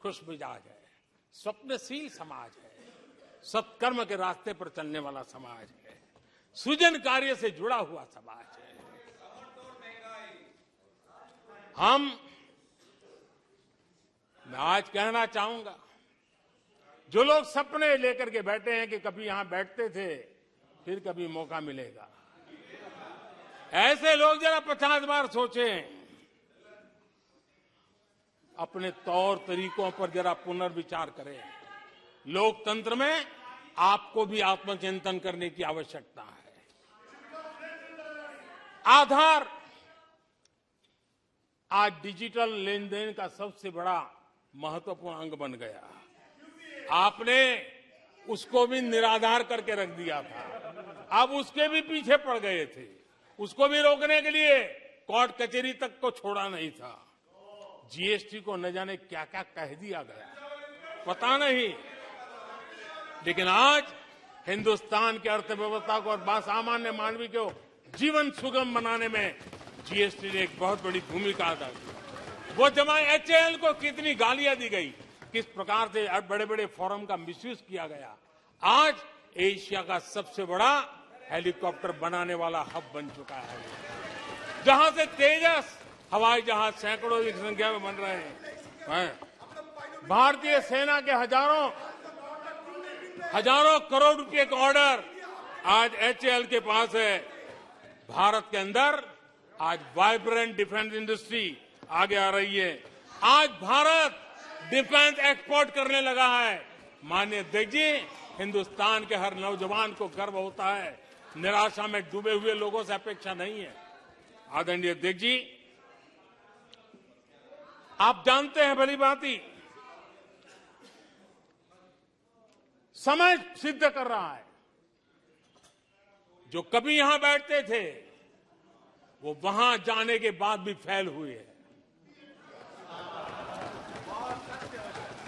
B: खुशमिजाज है, स्वप्नशील समाज है, सत्कर्म के रास्ते पर चलने वाला समाज है, सृजन कार्य से जुड़ा हुआ समाज है। मैं आज कहना चाहूंगा, जो लोग सपने लेकर के बैठे हैं कि कभी यहां बैठते थे, फिर कभी मौका मिलेगा, ऐसे लोग जरा 50 बार सोचें, अपने तौर तरीकों पर जरा पुनर्विचार करें। लोकतंत्र में आपको भी आत्मचिंतन करने की आवश्यकता है। आधार आज डिजिटल लेन देन का सबसे बड़ा महत्वपूर्ण अंग बन गया। आपने उसको भी निराधार करके रख दिया था, अब उसके भी पीछे पड़ गए थे। उसको भी रोकने के लिए कोर्ट कचहरी तक को छोड़ा नहीं था। जीएसटी को न जाने क्या क्या कह दिया गया, पता नहीं, लेकिन आज हिंदुस्तान की अर्थव्यवस्था को और सामान्य मानवी को जीवन सुगम बनाने में जीएसटी ने एक बहुत बड़ी भूमिका अदा की। वो जमा एचएएल को कितनी गालियां दी गई, किस प्रकार से बड़े बड़े फोरम का मिसयूज किया गया। आज एशिया का सबसे बड़ा हेलीकॉप्टर बनाने वाला हब बन चुका है, जहां से तेजस हवाई जहाज सैकड़ों की संख्या में बन रहे हैं। भारतीय सेना के हजारों करोड़ रुपए का ऑर्डर आज एचएएल के पास है। भारत के अंदर आज वाइब्रेंट डिफेंस इंडस्ट्री आगे आ रही है। आज भारत डिफेंस एक्सपोर्ट करने लगा है। माननीय अध्यक्ष जी, हिंदुस्तान के हर नौजवान को गर्व होता है। निराशा में डूबे हुए लोगों से अपेक्षा नहीं है। आदरणीय अध्यक्ष जी, आप जानते हैं भली भांति, समय सिद्ध कर रहा है, जो कभी यहां बैठते थे वो वहां जाने के बाद भी फेल हुए हैं।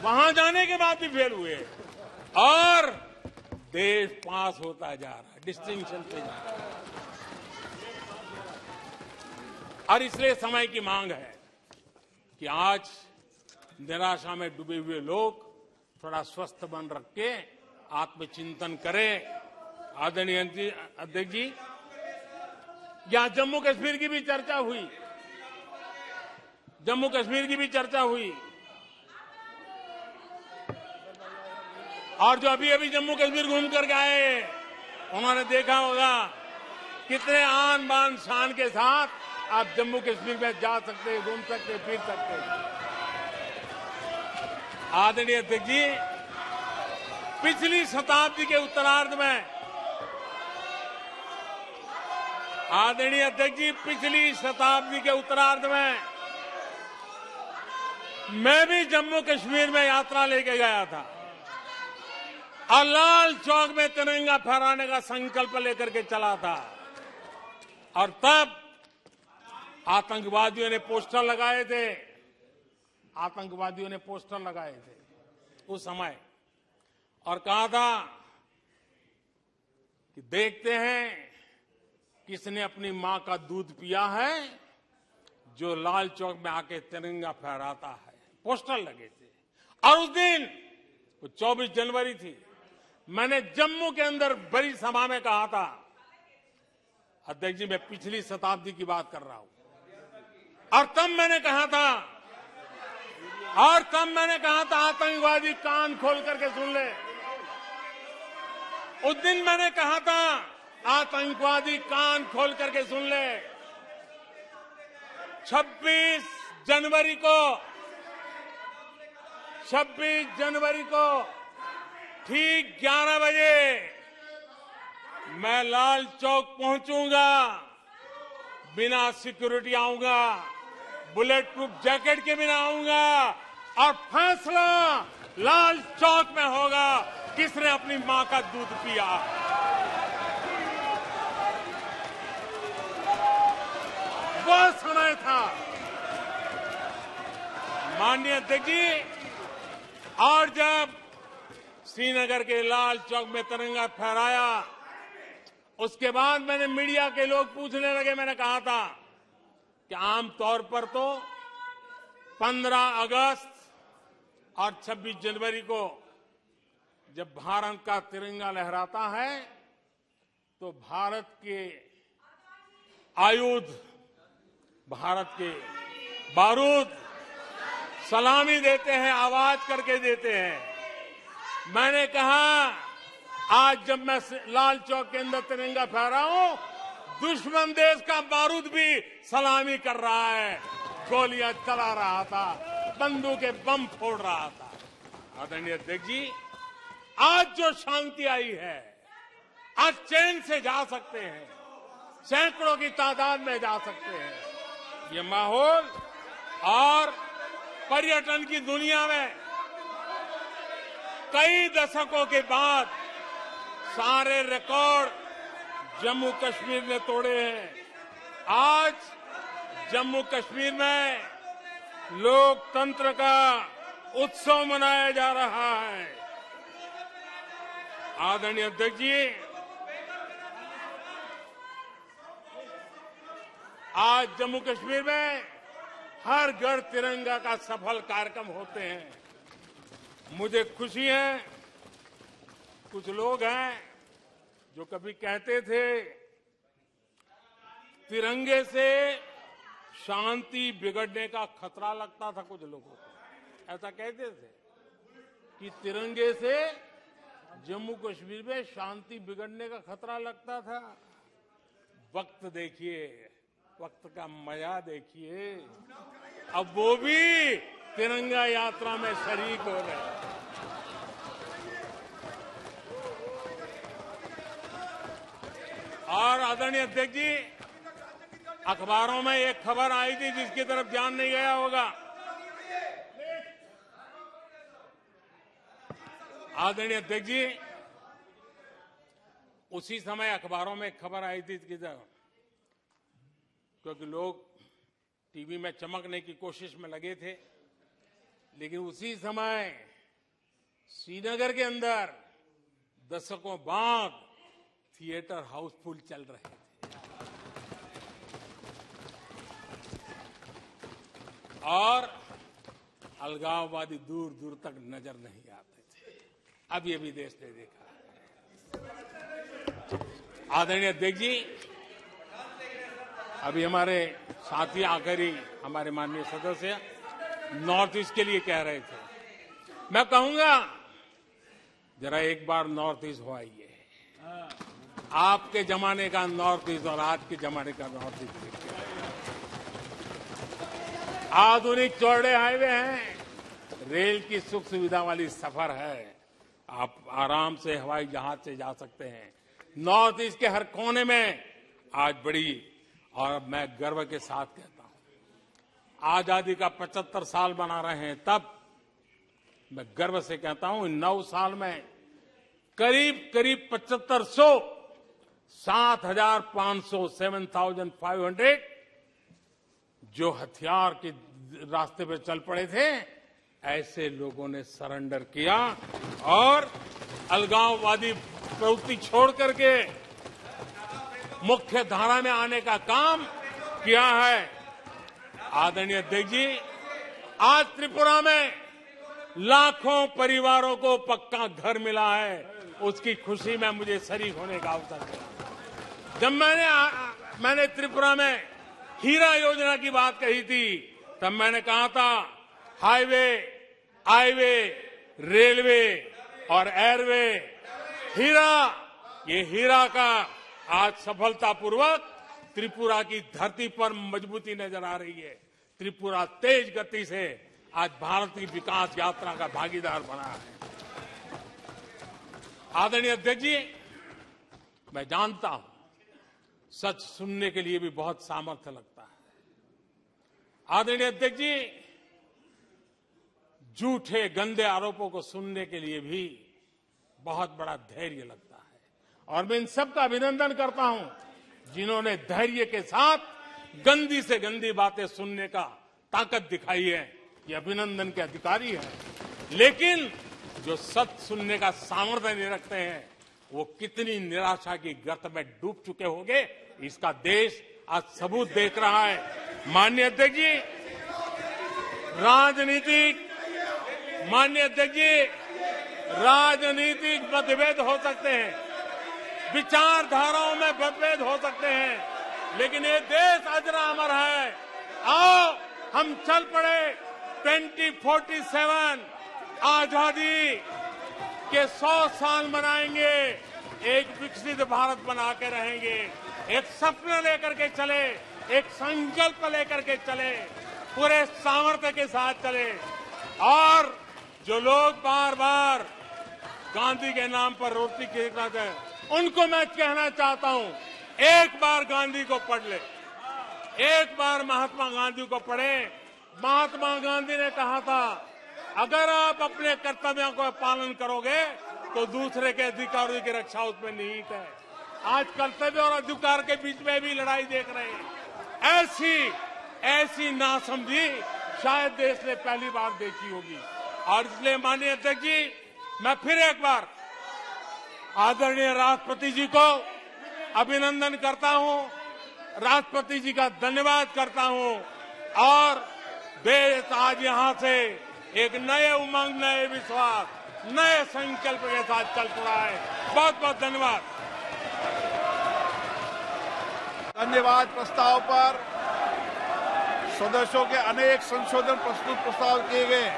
B: वहां जाने के बाद भी फेल हुए हैं और देश पास होता जा रहा है, डिस्टिंक्शन पे जा रहा है। और इसलिए समय की मांग है कि आज निराशा में डूबे हुए लोग थोड़ा स्वस्थ मन रख के आत्मचिंतन करें। आदरणीय अध्यक्ष जी, यहां जम्मू कश्मीर की भी चर्चा हुई, जम्मू कश्मीर की भी चर्चा हुई, और जो अभी अभी जम्मू कश्मीर घूम कर गए उन्होंने देखा होगा कितने आन बान शान के साथ आप जम्मू कश्मीर में जा सकते हैं, घूम सकते हैं, फिर सकते हैं। आदरणीय अध्यक्ष जी, पिछली शताब्दी के उत्तरार्ध में, आदरणीय अध्यक्ष जी, पिछली शताब्दी के उत्तरार्ध में मैं भी जम्मू कश्मीर में यात्रा लेके गया था और लाल चौक में तिरंगा फहराने का संकल्प लेकर के चला था। और तब आतंकवादियों ने पोस्टर लगाए थे, आतंकवादियों ने पोस्टर लगाए थे उस समय, और कहा था कि देखते हैं किसने अपनी मां का दूध पिया है जो लाल चौक में आके तिरंगा फहराता है। पोस्टर लगे थे। और उस दिन वो 24 जनवरी थी, मैंने जम्मू के अंदर बड़ी सभा में कहा था, अध्यक्ष जी, मैं पिछली शताब्दी की बात कर रहा हूं, और तब मैंने कहा था आतंकवादी कान खोल करके सुन ले। उस दिन मैंने कहा था आतंकवादी कान खोल करके सुन ले। 26 जनवरी को ठीक 11 बजे मैं लाल चौक पहुंचूंगा, बिना सिक्योरिटी आऊंगा, बुलेट प्रूफ जैकेट के बिना आऊंगा, और फैसला लाल चौक में होगा किसने अपनी मां का दूध पिया। वो समय था माननीय अध्यक्ष जी। और जब श्रीनगर के लाल चौक में तिरंगा फहराया, उसके बाद मैंने मीडिया के लोग पूछने लगे, मैंने कहा था कि आमतौर पर तो 15 अगस्त और 26 जनवरी को जब भारत का तिरंगा लहराता है तो भारत के आयुध, भारत के बारूद सलामी देते हैं, आवाज करके देते हैं। मैंने कहा आज जब मैं लाल चौक के अंदर तिरंगा फहरा हूं, दुश्मन देश का बारूद भी सलामी कर रहा है, गोलियां चला रहा था, बंदूकें बम फोड़ रहा था। आदरणीय अध्यक्ष जी, आज जो शांति आई है, आज चैन से जा सकते हैं, सैकड़ों की तादाद में जा सकते हैं। ये माहौल और पर्यटन की दुनिया में कई दशकों के बाद सारे रिकॉर्ड जम्मू कश्मीर ने तोड़े हैं। आज जम्मू कश्मीर में लोकतंत्र का उत्सव मनाया जा रहा है। आदरणीय अध्यक्ष जी, आज जम्मू कश्मीर में हर घर तिरंगा का सफल कार्यक्रम होते हैं। मुझे खुशी है, कुछ लोग हैं जो कभी कहते थे तिरंगे से शांति बिगड़ने का खतरा लगता था, कुछ लोगों को ऐसा कहते थे कि तिरंगे से जम्मू कश्मीर में शांति बिगड़ने का खतरा लगता था। वक्त देखिए, वक्त का मजा देखिए, अब वो भी तिरंगा यात्रा में शरीक हो रहे हैं। और आदरणीय अध्यक्ष जी, अखबारों में एक खबर आई थी जिसकी तरफ ध्यान नहीं गया होगा। आदरणीय अध्यक्ष जी, उसी समय अखबारों में एक खबर आई थी क्योंकि लोग टीवी में चमकने की कोशिश में लगे थे, लेकिन उसी समय श्रीनगर के अंदर दशकों बाद थिएटर हाउसफुल चल रहे थे। और अलगाववादी दूर दूर तक नजर नहीं आते थे। अब ये भी देश ने देखा है। आदरणीय अध्यक्ष जी, अभी हमारे साथी आखिरी हमारे माननीय सदस्य नॉर्थ ईस्ट के लिए कह रहे थे। मैं कहूंगा जरा एक बार नॉर्थ ईस्ट हो आइए। आपके जमाने का नॉर्थ ईस्ट और आज के जमाने का नॉर्थ ईस्ट, आधुनिक चौड़े हाईवे हैं, रेल की सुख सुविधा वाली सफर है, आप आराम से हवाई जहाज से जा सकते हैं। नॉर्थ ईस्ट के हर कोने में आज बड़ी, और मैं गर्व के साथ कहता हूं, आजादी का 75 साल मना रहे हैं, तब मैं गर्व से कहता हूं 9 साल में करीब 7500 7,500 7,500 जो हथियार के रास्ते पर चल पड़े थे, ऐसे लोगों ने सरेंडर किया और अलगाववादी प्रवृत्ति छोड़ करके मुख्य धारा में आने का काम किया है। आदरणीय अध्यक्ष जी, आज त्रिपुरा में लाखों परिवारों को पक्का घर मिला है, उसकी खुशी में मुझे शरीक होने का अवसर मिला। जब मैंने मैंने त्रिपुरा में हीरा योजना की बात कही थी, तब मैंने कहा था हाईवे, हाईवे, रेलवे और एयरवे, ये हीरा का आज सफलतापूर्वक त्रिपुरा की धरती पर मजबूती नजर आ रही है। त्रिपुरा तेज गति से आज भारत की विकास यात्रा का भागीदार बना है। आदरणीय अध्यक्ष जी, मैं जानता हूं सच सुनने के लिए भी बहुत सामर्थ्य लगता है। आदरणीय अध्यक्ष जी, झूठे गंदे आरोपों को सुनने के लिए भी बहुत बड़ा धैर्य लगता है और मैं इन सबका अभिनंदन करता हूं जिन्होंने धैर्य के साथ गंदी से गंदी बातें सुनने का ताकत दिखाई है। ये अभिनंदन के अधिकारी हैं। लेकिन जो सच सुनने का सामर्थ्य नहीं रखते हैं, वो कितनी निराशा की गर्त में डूब चुके होंगे, इसका देश आज सबूत देख रहा है। माननीय अध्यक्ष जी, राजनीतिक मतभेद हो सकते हैं, विचारधाराओं में मतभेद हो सकते हैं, लेकिन ये देश अजरा अमर है। आओ हम चल पड़े 2047 आजादी के 100 साल मनाएंगे, एक विकसित भारत बना के रहेंगे, एक सपना लेकर के चले, एक संकल्प लेकर के चले, पूरे सामर्थ्य के साथ चले। और जो लोग बार बार गांधी के नाम पर रोटी खिलाते हैं, उनको मैं कहना चाहता हूं, एक बार गांधी को पढ़ ले, एक बार महात्मा गांधी को पढ़े। महात्मा गांधी ने कहा था, अगर आप अपने कर्तव्यों को पालन करोगे तो दूसरे के अधिकारों की रक्षा उसमें निहित है। आज कर्तव्य और अधिकार के बीच में भी लड़ाई देख रहे हैं। ऐसी नासमझी शायद देश ने पहली बार देखी होगी। और इसलिए माननीय अध्यक्ष जी, मैं फिर एक बार आदरणीय राष्ट्रपति जी को अभिनंदन करता हूं, राष्ट्रपति जी का धन्यवाद करता हूं। और देश आज यहां से एक नए उमंग, नए विश्वास, नए संकल्प के साथ चल पड़ा है। बहुत बहुत धन्यवाद।
A: धन्यवाद। प्रस्ताव पर सदस्यों के अनेक संशोधन प्रस्तुत प्रस्ताव किए गए।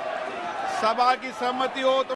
A: सभा की सहमति हो तो